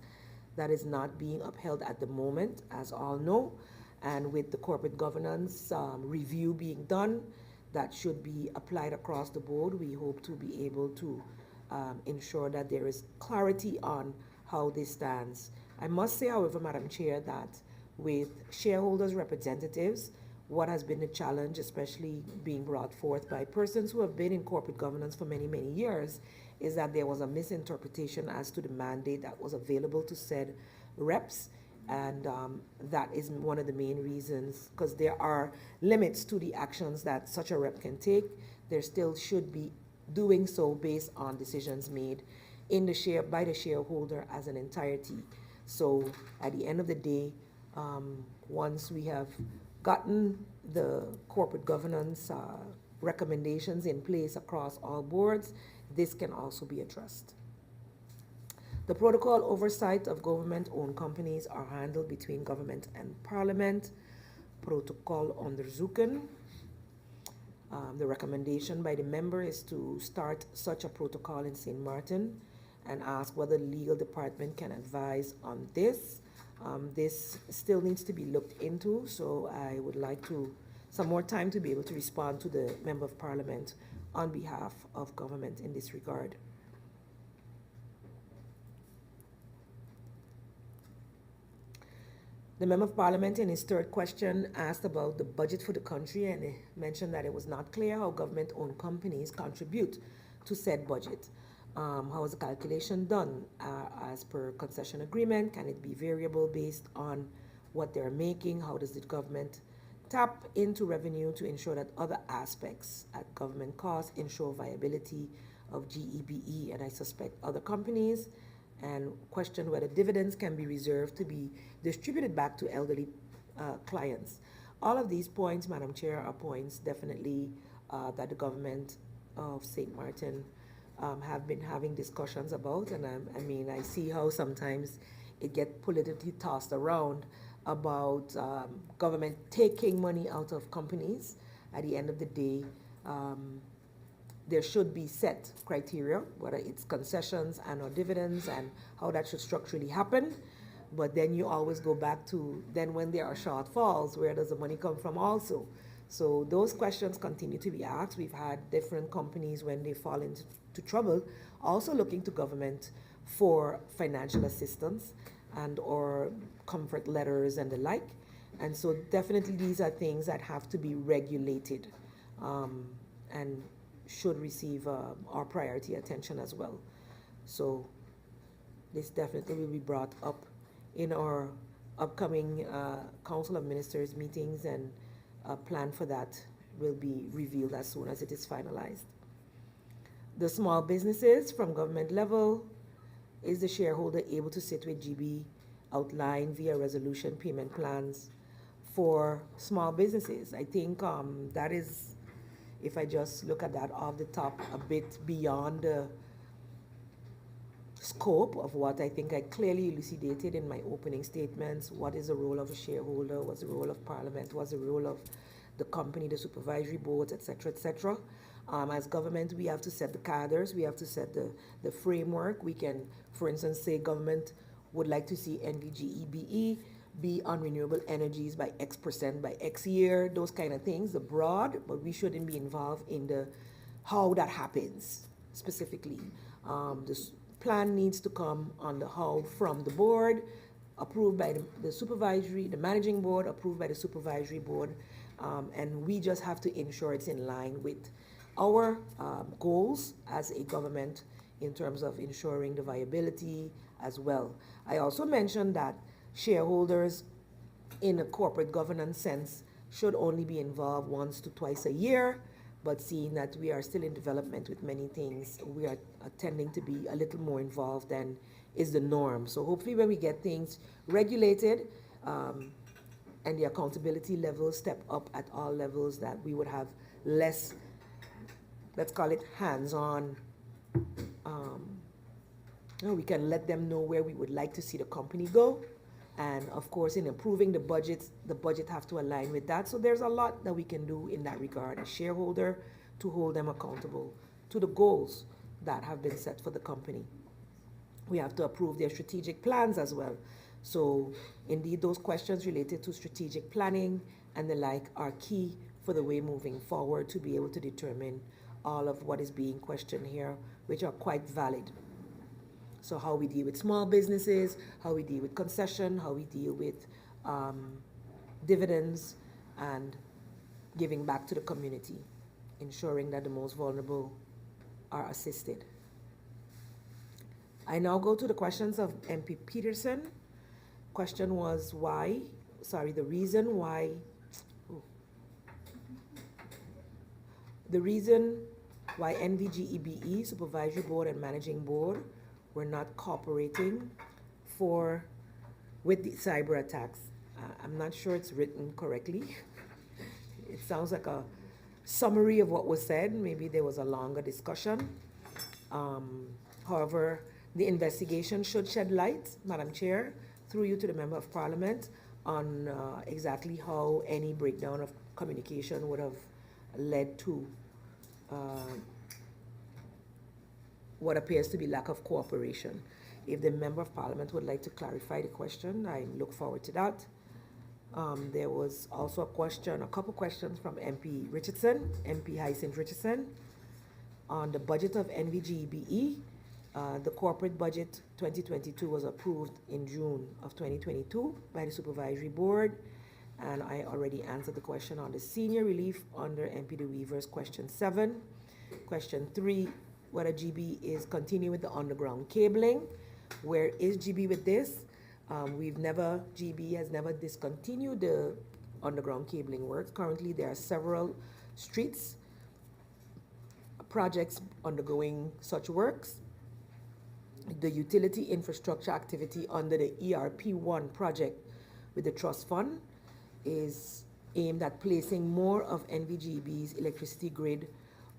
That is not being upheld at the moment, as all know. And with the corporate governance review being done, that should be applied across the board. We hope to be able to ensure that there is clarity on how this stands. I must say, however, Madam Chair, that with shareholders' representatives, what has been the challenge, especially being brought forth by persons who have been in corporate governance for many, many years, is that there was a misinterpretation as to the mandate that was available to said reps. And that is one of the main reasons, because there are limits to the actions that such a rep can take. There still should be doing so based on decisions made in the by the shareholder as an entirety. So at the end of the day, once we have gotten the corporate governance recommendations in place across all boards, this can also be addressed. The protocol oversight of government-owned companies are handled between government and parliament. Protocol onderzoeken. The recommendation by the member is to start such a protocol in St. Martin and ask whether the legal department can advise on this. This still needs to be looked into, so I would like some more time to be able to respond to the Member of Parliament on behalf of government in this regard. The Member of Parliament in his third question asked about the budget for the country, and he mentioned that it was not clear how government-owned companies contribute to said budget. How is the calculation done? As per concession agreement, can it be variable based on what they're making? How does the government tap into revenue to ensure that other aspects at government costs ensure viability of GEBE? And I suspect other companies. And question whether dividends can be reserved to be distributed back to elderly clients. All of these points, Madam Chair, are points definitely that the government of St. Martin have been having discussions about. And I mean, I see how sometimes it gets politically tossed around about government taking money out of companies. At the end of the day, there should be set criteria, whether it's concessions and or dividends and how that should structurally happen. But then you always go back to, then when there are shortfalls, where does the money come from also? So those questions continue to be asked. We've had different companies, when they fall into trouble, also looking to government for financial assistance and or comfort letters and the like. And so definitely these are things that have to be regulated and should receive our priority attention as well. So this definitely will be brought up in our upcoming Council of Ministers meetings, and a plan for that will be revealed as soon as it is finalized. The small businesses from government level, is the shareholder able to sit with GB, outline via resolution payment plans for small businesses? I think that is, if I just look at that off the top, a bit beyond the scope of what I think I clearly elucidated in my opening statements. What is the role of a shareholder? What's the role of Parliament? What's the role of the company, the supervisory boards, etc., etc. As government, we have to set the cadres, we have to set the framework. We can, for instance, say government would like to see NVGEBE be on renewable energies by X% by X year, those kind of things, the broad, but we shouldn't be involved in the how that happens specifically. This plan needs to come on the how from the board, approved by the managing board, approved by the supervisory board, and we just have to ensure it's in line with our goals as a government in terms of ensuring the viability as well. I also mentioned that shareholders in a corporate governance sense should only be involved once to twice a year, but seeing that we are still in development with many things, we are tending to be a little more involved than is the norm. So hopefully when we get things regulated and the accountability levels step up at all levels, that we would have less, let's call it hands-on. We can let them know where we would like to see the company go. And of course, in improving the budget have to align with that. So there's a lot that we can do in that regard as shareholder to hold them accountable to the goals that have been set for the company. We have to approve their strategic plans as well. So indeed, those questions related to strategic planning and the like are key for the way moving forward to be able to determine all of what is being questioned here, which are quite valid. So how we deal with small businesses, how we deal with concession, how we deal with dividends, and giving back to the community, ensuring that the most vulnerable are assisted. I now go to the questions of MP Peterson. Question was the reason why NVGEBE, Supervisory Board and Managing Board were not cooperating for with the cyber attacks. I'm not sure it's written correctly. It sounds like a summary of what was said. Maybe there was a longer discussion. However, the investigation should shed light, Madam Chair, through you to the Member of Parliament, on exactly how any breakdown of communication would have led to what appears to be lack of cooperation. If the Member of Parliament would like to clarify the question, I look forward to that. There was also a couple questions from MP Richardson, MP Hyacinth Richardson, on the budget of NVGBE. The corporate budget 2022 was approved in June of 2022 by the Supervisory Board, and I already answered the question on the senior relief under MP De Weaver's question 7. Question 3, whether GB is continuing with the underground cabling. Where is GB with this? GB has never discontinued the underground cabling works. Currently, there are several streets projects undergoing such works. The utility infrastructure activity under the ERP1 project with the trust fund is aimed at placing more of NVGB's electricity grid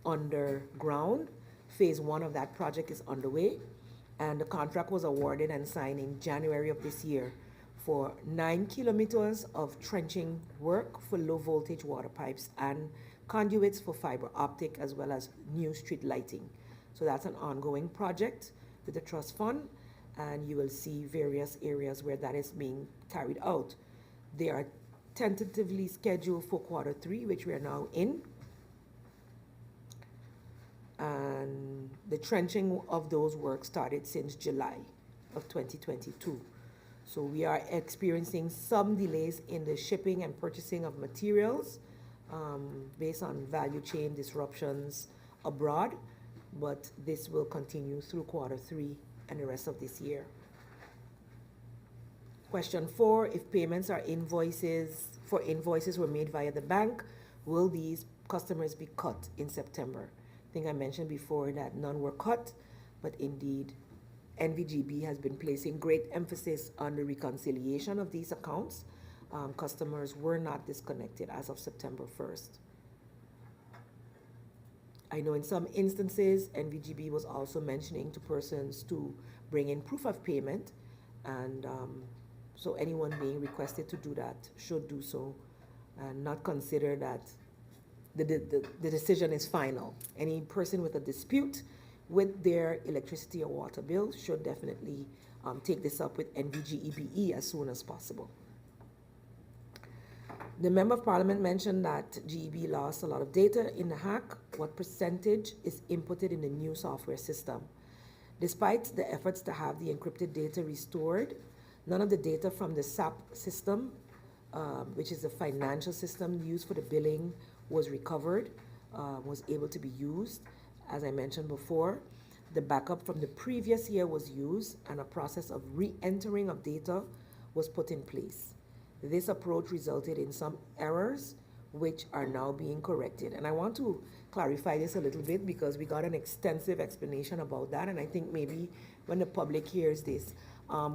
underground. Phase 1 of that project is underway, and the contract was awarded and signed in January of this year for 9 kilometers of trenching work for low voltage water pipes and conduits for fiber optic, as well as new street lighting. So that's an ongoing project with the trust fund, and you will see various areas where that is being carried out. They are tentatively scheduled for Q3, which we are now in. And the trenching of those works started since July of 2022. So we are experiencing some delays in the shipping and purchasing of materials based on value chain disruptions abroad, but this will continue through Q3 and the rest of this year. Question 4, if payments are invoices were made via the bank, will these customers be cut in September? I think I mentioned before that none were cut, but indeed NVGB has been placing great emphasis on the reconciliation of these accounts. Customers were not disconnected as of September 1st. I know in some instances, NVGB was also mentioning to persons to bring in proof of payment, and so anyone being requested to do that should do so and not consider that the decision is final. Any person with a dispute with their electricity or water bill should definitely take this up with NVGEBE as soon as possible. The Member of Parliament mentioned that GEB lost a lot of data in the hack. What percentage is inputted in the new software system? Despite the efforts to have the encrypted data restored, none of the data from the SAP system, which is the financial system used for the billing, was recovered, was able to be used. As I mentioned before, the backup from the previous year was used, and a process of re-entering of data was put in place. This approach resulted in some errors which are now being corrected. And I want to clarify this a little bit because we got an extensive explanation about that, and I think maybe when the public hears this,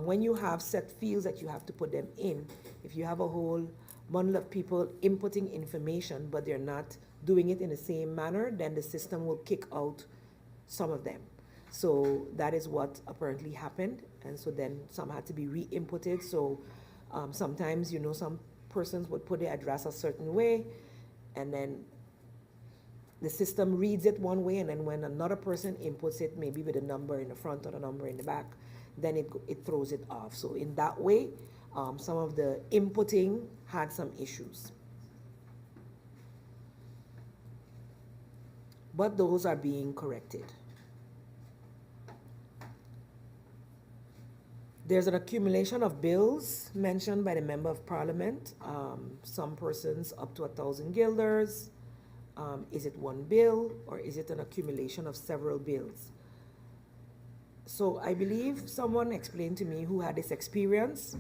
when you have set fields that you have to put them in, if you have a whole bundle of people inputting information but they're not doing it in the same manner, then the system will kick out some of them. So that is what apparently happened, and so then some had to be re-inputted. So sometimes, you know, some persons would put the address a certain way, and then the system reads it one way, and then when another person inputs it, maybe with a number in the front or a number in the back, then it throws it off. So in that way, some of the inputting had some issues. But those are being corrected. There's an accumulation of bills mentioned by the Member of Parliament. Some persons up to 1,000 guilders. Is it one bill, or is it an accumulation of several bills? So I believe someone explained to me who had this experience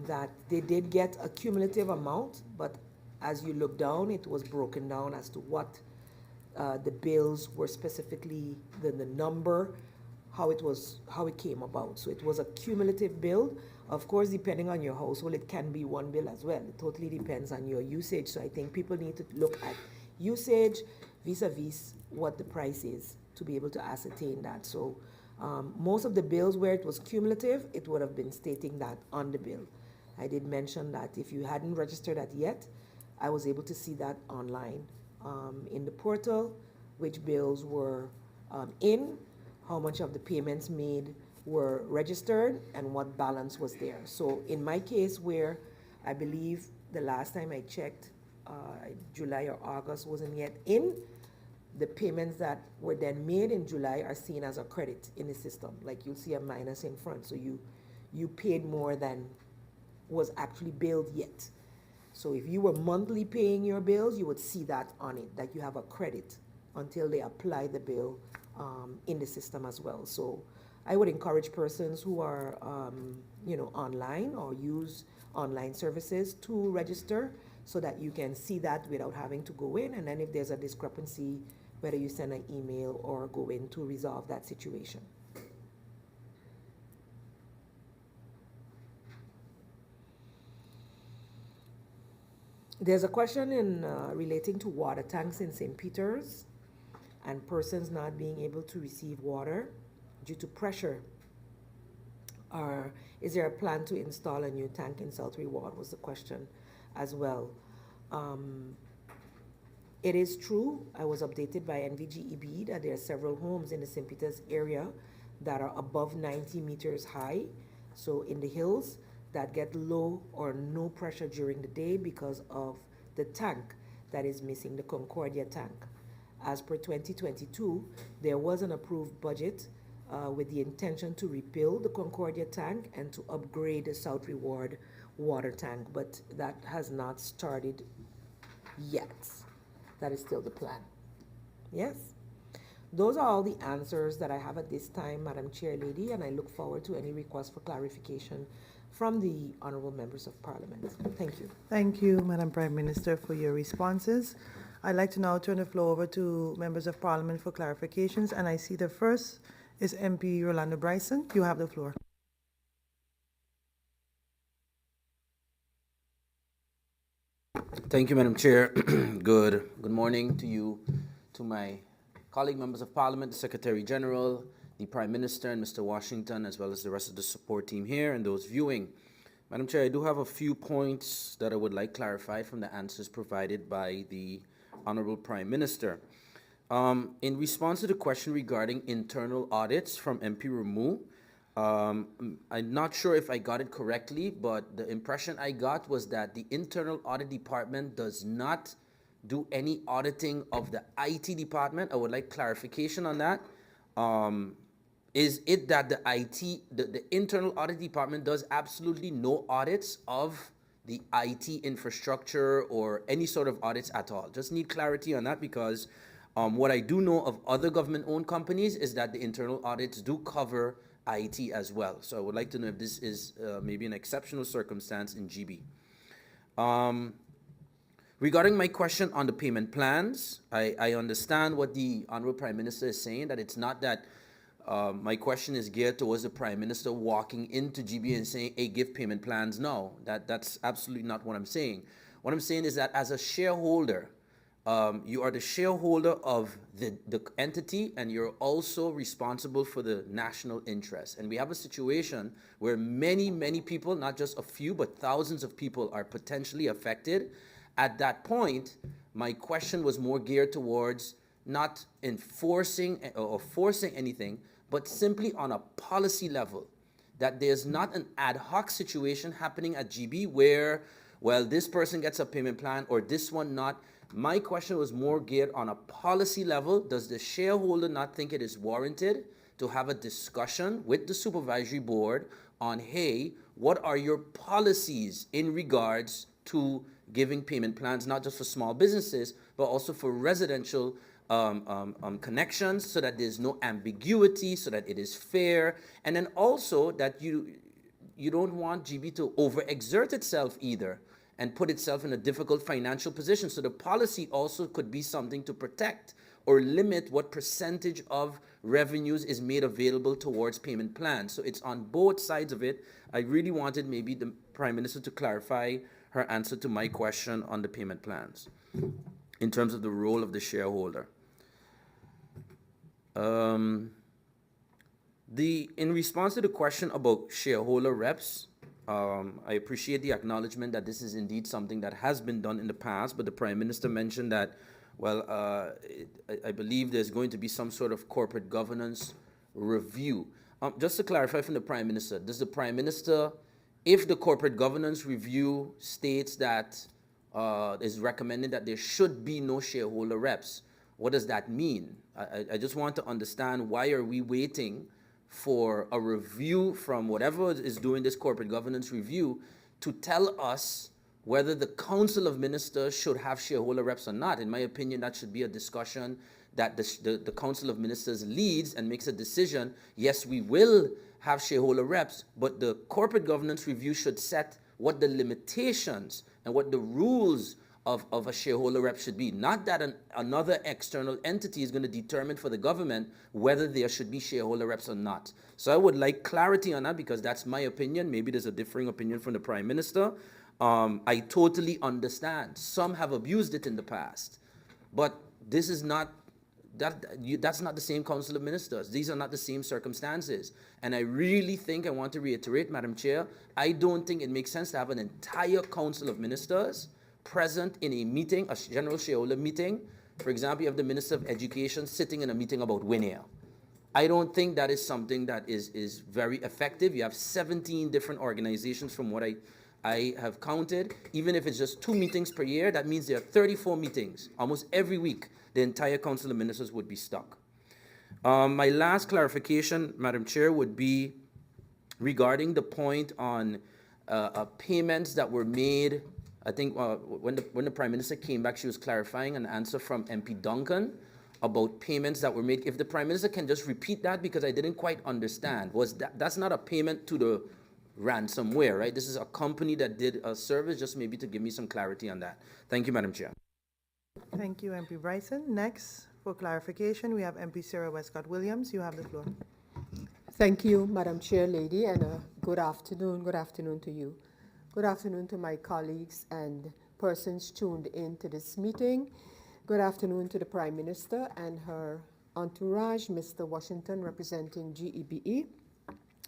that they did get a cumulative amount, but as you look down, it was broken down as to what the bills were specifically, the number, how it came about. So it was a cumulative bill Of course, depending on your household, it can be one bill as well. It totally depends on your usage. So I think people need to look at usage vis-a-vis what the price is to be able to ascertain that. So most of the bills where it was cumulative, it would have been stating that on the bill. I did mention that if you hadn't registered that yet, I was able to see that online in the portal, which bills were in, how much of the payments made were registered, and what balance was there. So in my case, where I believe the last time I checked, July or August wasn't yet in, the payments that were then made in July are seen as a credit in the system. Like you'll see a minus in front, so you paid more than was actually billed yet. So if you were monthly paying your bills, you would see that on it, that you have a credit until they apply the bill in the system as well. So I would encourage persons who are, online or use online services to register so that you can see that without having to go in. And then if there's a discrepancy, whether you send an email or go in to resolve that situation. There's a question in relating to water tanks in St. Peter's and persons not being able to receive water due to pressure. Is there a plan to install a new tank in South Ward was the question as well. It is true, I was updated by NVGEB that there are several homes in the St. Peter's area that are above 90 meters high, so in the hills, that get low or no pressure during the day because of the tank that is missing, the Concordia tank. As per 2022, there was an approved budget with the intention to rebuild the Concordia tank and to upgrade the South Reward water tank, but that has not started yet. That is still the plan. Yes? Those are all the answers that I have at this time, Madam Chair Lady, and I look forward to any requests for clarification from the honorable members of Parliament. Thank you. Thank you, Madam Prime Minister, for your responses. I'd like to now turn the floor over to members of Parliament for clarifications, and I see the first is MP Rolando Bryson. You have the floor. Thank you, Madam Chair. Good morning to you, to my colleague members of Parliament, the Secretary General, the Prime Minister, and Mr. Washington, as well as the rest of the support team here and those viewing. Madam Chair, I do have a few points that I would like clarified from the answers provided by the Honorable Prime Minister. In response to the question regarding internal audits from MP Ramu, I'm not sure if I got it correctly, but the impression I got was that the Internal Audit Department does not do any auditing of the IT department. I would like clarification on that. Is it that the Internal Audit Department does absolutely no audits of the IT infrastructure or any sort of audits at all? Just need clarity on that, because what I do know of other government-owned companies is that the internal audits do cover IT as well. So I would like to know if this is maybe an exceptional circumstance in GB. Regarding my question on the payment plans, I understand what the Honorable Prime Minister is saying, that it's not that my question is geared towards the Prime Minister walking into GB and saying, hey, give payment plans now. That's absolutely not what I'm saying. What I'm saying is that as a shareholder, you are the shareholder of the entity, and you're also responsible for the national interest. And we have a situation where many, many people, not just a few, but thousands of people are potentially affected. At that point, my question was more geared towards not enforcing or forcing anything, but simply on a policy level, that there's not an ad hoc situation happening at GB where, well, this person gets a payment plan or this one not. My question was more geared on a policy level. Does the shareholder not think it is warranted to have a discussion with the supervisory board on, hey, what are your policies in regards to giving payment plans, not just for small businesses, but also for residential connections, so that there's no ambiguity, so that it is fair, and then also that you don't want GB to overexert itself either and put itself in a difficult financial position. So the policy also could be something to protect or limit what percentage of revenues is made available towards payment plans. So it's on both sides of it. I really wanted maybe the Prime Minister to clarify her answer to my question on the payment plans in terms of the role of the shareholder. In response to the question about shareholder reps, I appreciate the acknowledgement that this is indeed something that has been done in the past, but the Prime Minister mentioned that, well, I believe there's going to be some sort of corporate governance review. Just to clarify from the Prime Minister, does the Prime Minister, if the corporate governance review states that is recommended that there should be no shareholder reps, what does that mean? I just want to understand, why are we waiting for a review from whatever is doing this corporate governance review to tell us whether the Council of Ministers should have shareholder reps or not? In my opinion, that should be a discussion that the Council of Ministers leads and makes a decision. Yes, we will have shareholder reps, but the corporate governance review should set what the limitations and what the rules of a shareholder rep should be. Not that another external entity is going to determine for the government whether there should be shareholder reps or not. So I would like clarity on that, because that's my opinion. Maybe there's a differing opinion from the Prime Minister. I totally understand. Some have abused it in the past, but this is not, that's not the same Council of Ministers. These are not the same circumstances. And I really think, I want to reiterate, Madam Chair, I don't think it makes sense to have an entire Council of Ministers present in a meeting, a general shareholder meeting. For example, you have the Minister of Education sitting in a meeting about Winair. I don't think that is something that is very effective. You have 17 different organizations from what I have counted. Even if it's just 2 meetings per year, that means there are 34 meetings. Almost every week, the entire Council of Ministers would be stuck. My last clarification, Madam Chair, would be regarding the point on payments that were made. I think when the Prime Minister came back, she was clarifying an answer from MP Duncan about payments that were made. If the Prime Minister can just repeat that, because I didn't quite understand. That's not a payment to the ransomware, right? This is a company that did a service, just maybe to give me some clarity on that. Thank you, Madam Chair. Thank you, MP Bryson. Next, for clarification, we have MP Sarah Westcott-Williams. You have the floor. Thank you, Madam Chair Lady, and good afternoon. Good afternoon to you. Good afternoon to my colleagues and persons tuned in to this meeting. Good afternoon to the Prime Minister and her entourage, Mr. Washington, representing GEBE.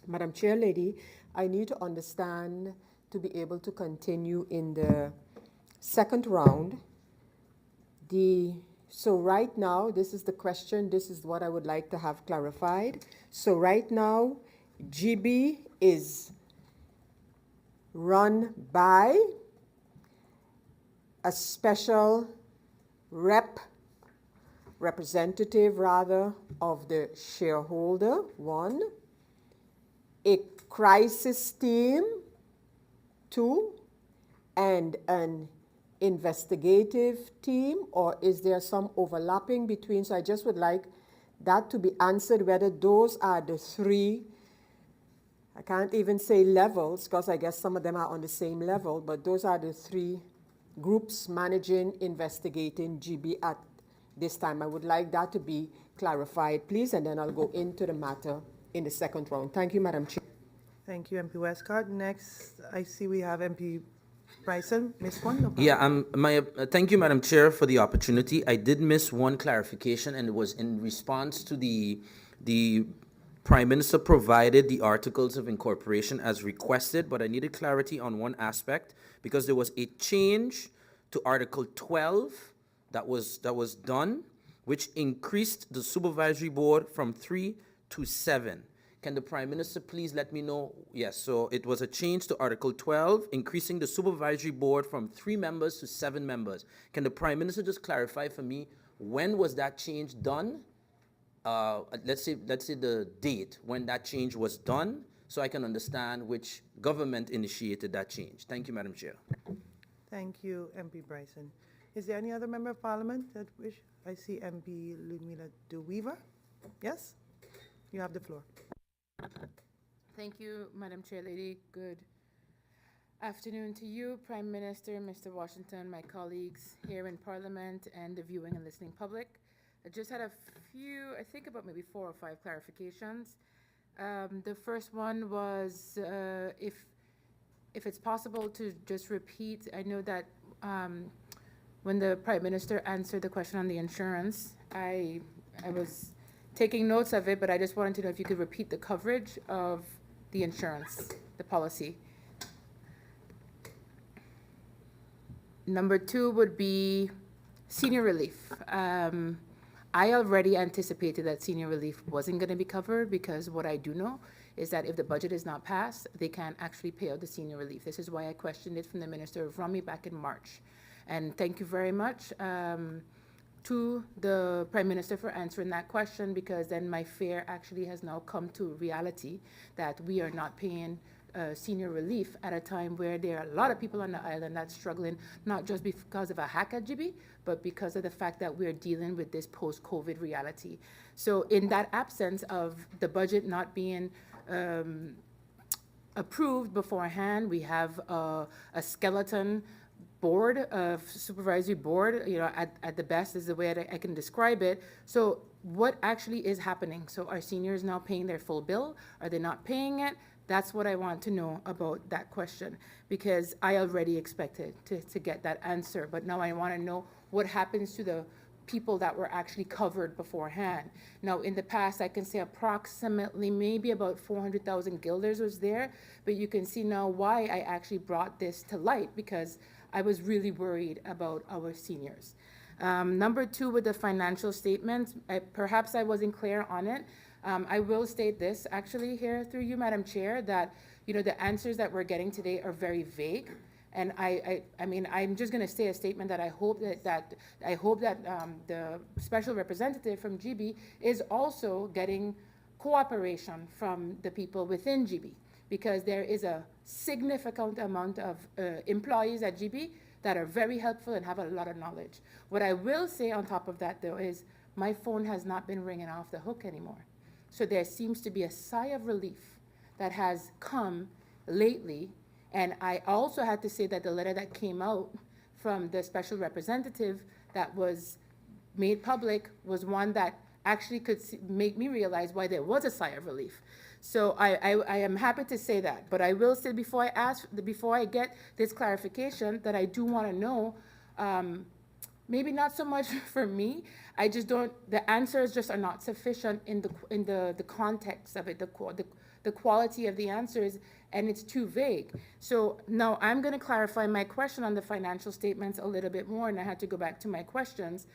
Madam Chair Lady, I need to understand, to be able to continue in the second round. So right now, this is the question, this is what I would like to have clarified. So right now, GB is run by a special representative of the shareholder, one, a crisis team, two, and an investigative team, or is there some overlapping between? So I just would like that to be answered, whether those are the three, I can't even say levels, because I guess some of them are on the same level, but those are the three groups managing, investigating GB at this time. I would like that to be clarified, please, and then I'll go into the matter in the second round. Thank you, Madam Chair. Thank you, MP Westcott. Next, I see we have MP Bryson. Miss one? No, yeah, thank you, Madam Chair, for the opportunity. I did miss one clarification, and it was in response to the Prime Minister provided the articles of incorporation as requested, but I needed clarity on one aspect, because there was a change to Article 12 that was done, which increased the supervisory board from 3 to 7. Can the Prime Minister please let me know? Yes, so it was a change to Article 12, increasing the supervisory board from 3 members to 7 members. Can the Prime Minister just clarify for me, when was that change done? Let's say the date when that change was done, so I can understand which government initiated that change. Thank you, Madam Chair. Thank you, MP Bryson. Is there any other member of Parliament that wish? I see MP Ludmila De Weaver. Yes? You have the floor. Thank you, Madam Chair Lady. Good afternoon to you, Prime Minister, Mr. Washington, my colleagues here in Parliament, and the viewing and listening public. I just had a few, I think about maybe 4 or 5 clarifications. The first one was if it's possible to just repeat, I know that when the Prime Minister answered the question on the insurance, I was taking notes of it, but I just wanted to know if you could repeat the coverage of the insurance, the policy. Number 2 would be senior relief. I already anticipated that senior relief wasn't going to be covered because what I do know is that if the budget is not passed, they can't actually pay out the senior relief. This is why I questioned it from the Minister of Rummy back in March. And thank you very much to the Prime Minister for answering that question, because then my fear actually has now come to reality that we are not paying senior relief at a time where there are a lot of people on the island that's struggling, not just because of a hack at GB, but because of the fact that we're dealing with this post-COVID reality. So in that absence of the budget not being approved beforehand, we have a skeleton board of supervisory board, you know, at the best is the way I can describe it. So what actually is happening? So are seniors now paying their full bill? Are they not paying it? That's what I want to know about that question, because I already expected to get that answer, but now I want to know what happens to the people that were actually covered beforehand. Now, in the past, I can say approximately maybe about 400,000 guilders was there, but you can see now why I actually brought this to light, because I was really worried about our seniors. Number 2, with the financial statements, perhaps I wasn't clear on it. I will state this actually here through you, Madam Chair, that, you know, the answers that we're getting today are very vague. And I mean, I'm just going to say a statement that I hope that the special representative from GB is also getting cooperation from the people within GB, because there is a significant amount of employees at GB that are very helpful and have a lot of knowledge. What I will say on top of that, though, is my phone has not been ringing off the hook anymore. So there seems to be a sigh of relief that has come lately. And I also had to say that the letter that came out from the special representative that was made public was one that actually could make me realize why there was a sigh of relief. So I am happy to say that, but I will say before I get this clarification that I do want to know, maybe not so much for me, I just don't, the answers just are not sufficient in the context of it, the quality of the answers, and it's too vague. So now I'm going to clarify my question on the financial statements a little bit more, and I had to go back to my questions.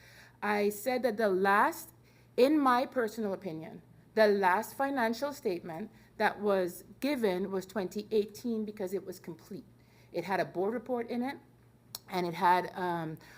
I said that the last, in my personal opinion, the last financial statement that was given was 2018 because it was complete. It had a board report in it, and it had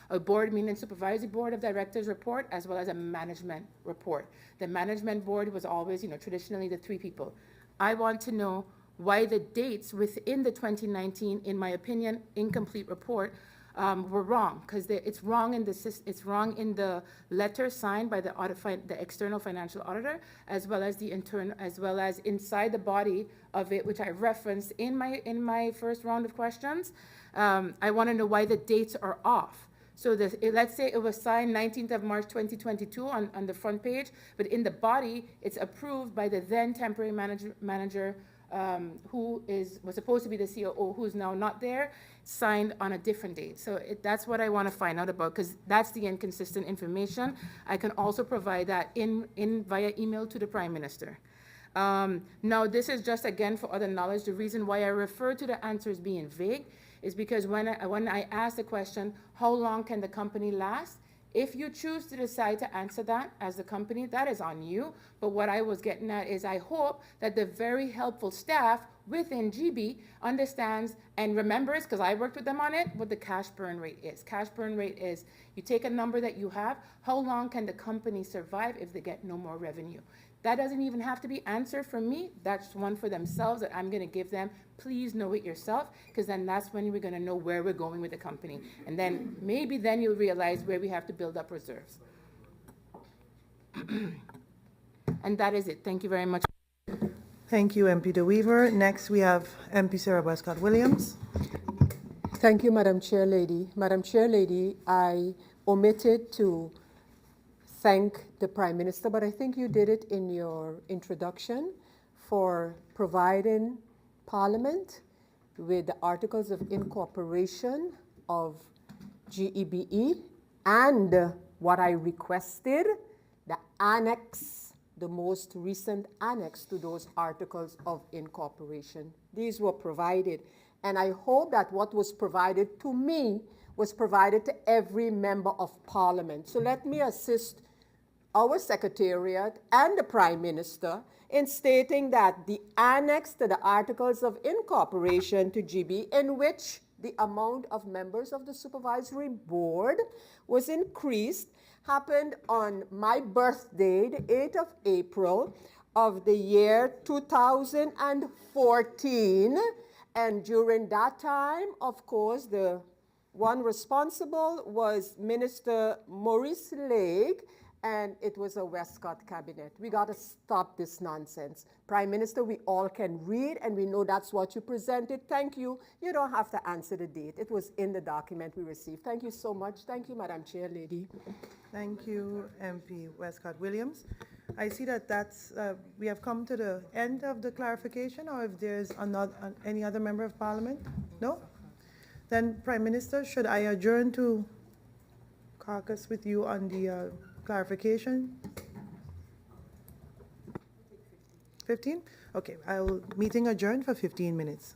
a board, meaning supervisory board of directors report, as well as a management report. The management board was always, you know, traditionally the 3 people. I want to know why the dates within the 2019, in my opinion, incomplete report were wrong, because it's wrong in the letter signed by the external financial auditor, as well as the internal, as well as inside the body of it, which I referenced in my first round of questions. I want to know why the dates are off. So let's say it was signed 19th of March 2022 on the front page, but in the body, it's approved by the then temporary manager who was supposed to be the COO, who's now not there, signed on a different date. So that's what I want to find out about, because that's the inconsistent information. I can also provide that via email to the Prime Minister. Now, this is just, again, for other knowledge. The reason why I refer to the answers being vague is because when I asked the question, how long can the company last? If you choose to decide to answer that as the company, that is on you. But what I was getting at is I hope that the very helpful staff within GB understands and remembers, because I worked with them on it, what the cash burn rate is. Cash burn rate is you take a number that you have, how long can the company survive if they get no more revenue? That doesn't even have to be answered from me. That's one for themselves that I'm going to give them. Please know it yourself, because then that's when we're going to know where we're going with the company. And then maybe then you'll realize where we have to build up reserves. And that is it. Thank you very much. Thank you, MP De Weaver. Next, we have MP Sarah Westcott Williams. Thank you, Madam Chair Lady. Madam Chair Lady, I omitted to thank the Prime Minister, but I think you did it in your introduction, for providing Parliament with the Articles of Incorporation of GEBE and what I requested, the annex, the most recent annex to those Articles of Incorporation. These were provided, and I hope that what was provided to me was provided to every member of Parliament. So let me assist our Secretariat and the Prime Minister in stating that the annex to the Articles of Incorporation to GB, in which the amount of members of the Supervisory Board was increased, happened on my birthday, the 8th of April of the year 2014. And during that time, of course, the one responsible was Minister Maurice Lake, and it was a Westcott cabinet. We got to stop this nonsense. Prime Minister, we all can read, and we know that's what you presented. Thank you. You don't have to answer the date. It was in the document we received. Thank you so much. Thank you, Madam Chair Lady. Thank you, MP Westcott Williams. I see that we have come to the end of the clarification, or if there's any other member of Parliament? No? Then, Prime Minister, should I adjourn to caucus with you on the clarification? 15? Okay, meeting adjourned for 15 minutes.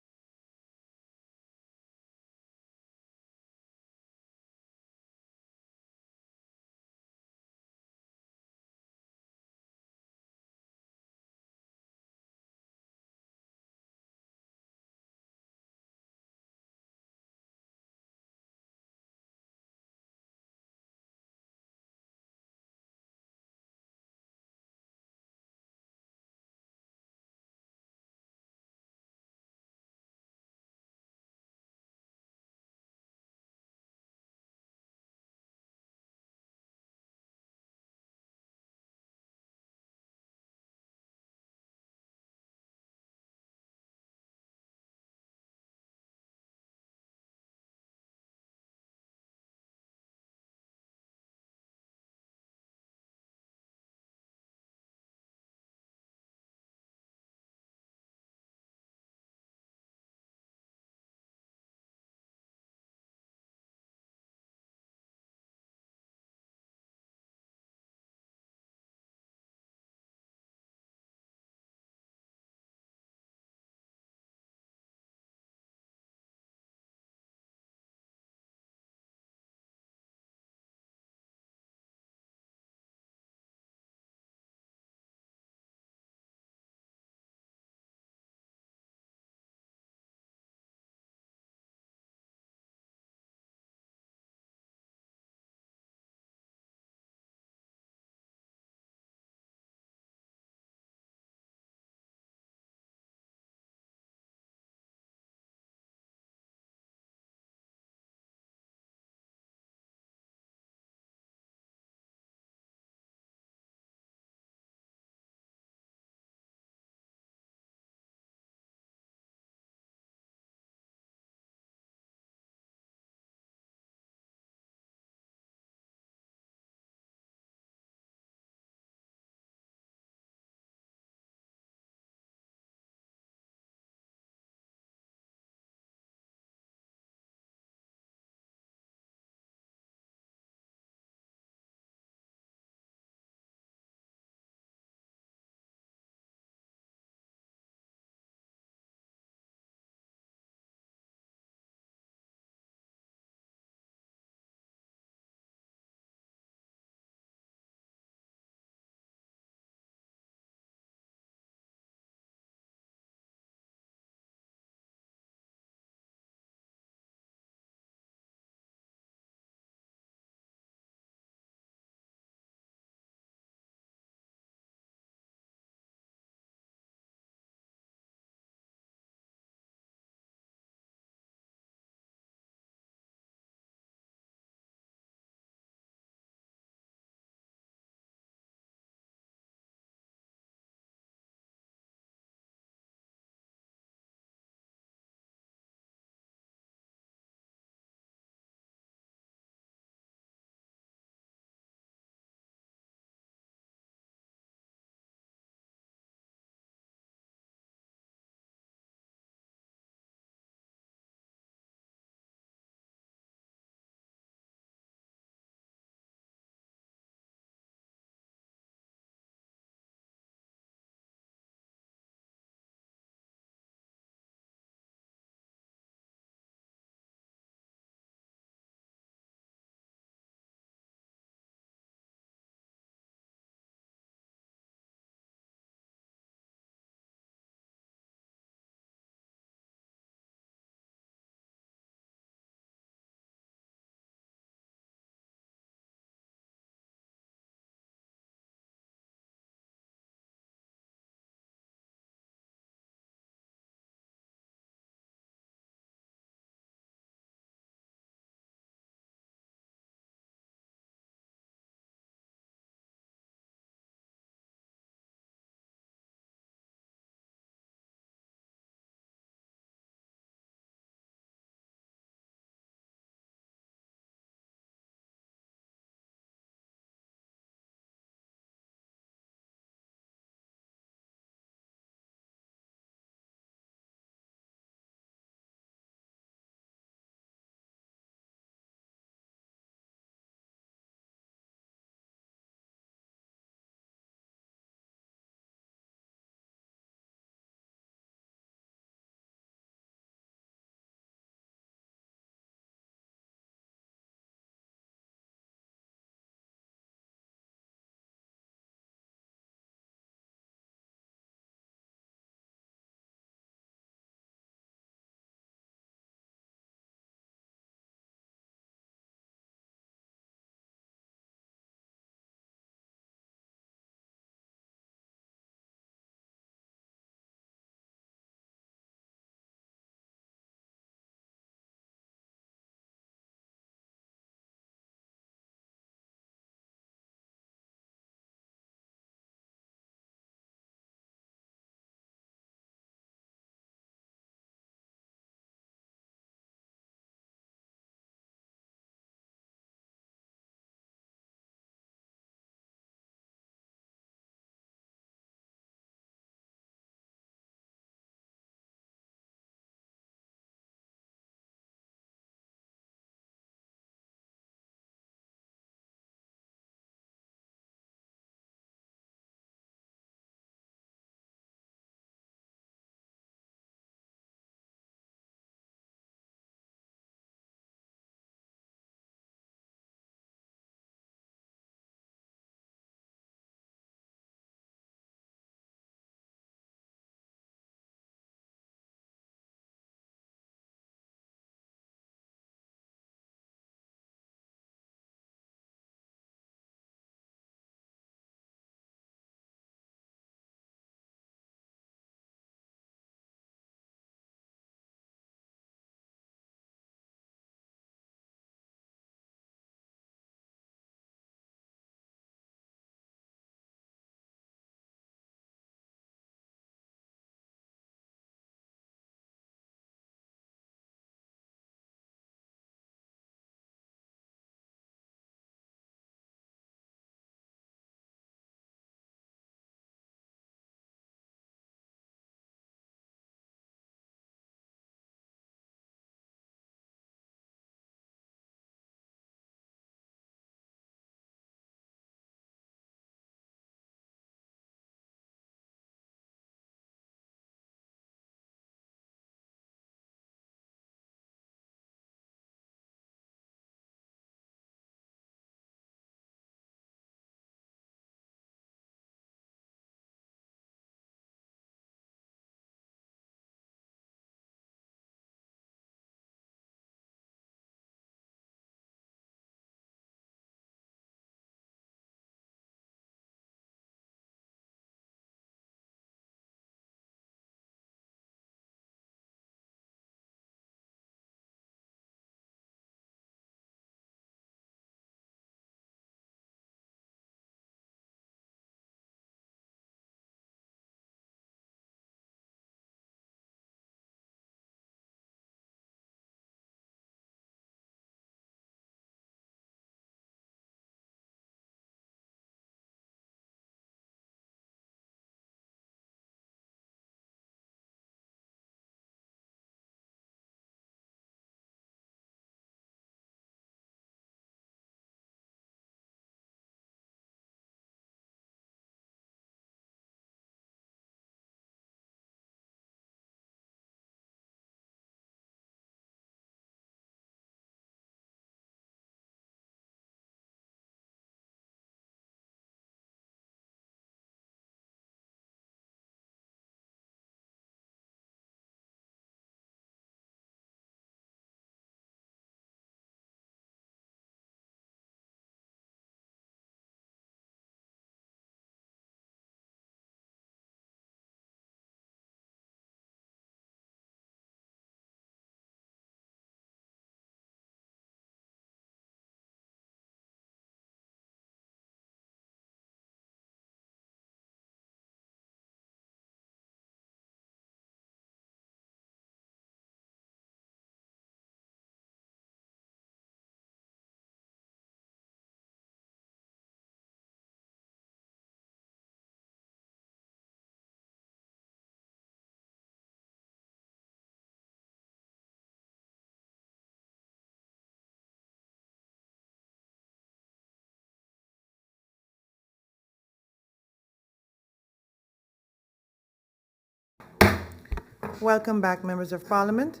Welcome back, members of parliament.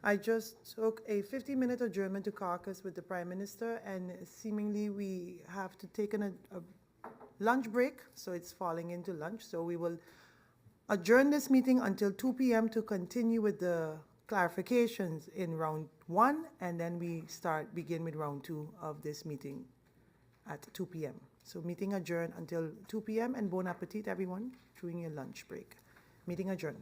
I just took a 50-minute adjournment to caucus with the Prime Minister, and seemingly we have to take a lunch break, so it's falling into lunch. So we will adjourn this meeting until 2 p.m. to continue with the clarifications in round 1, and then we begin with round 2 of this meeting at 2 p.m. So meeting adjourned until 2 p.m. and bon appetit, everyone, during your lunch break. Meeting adjourned.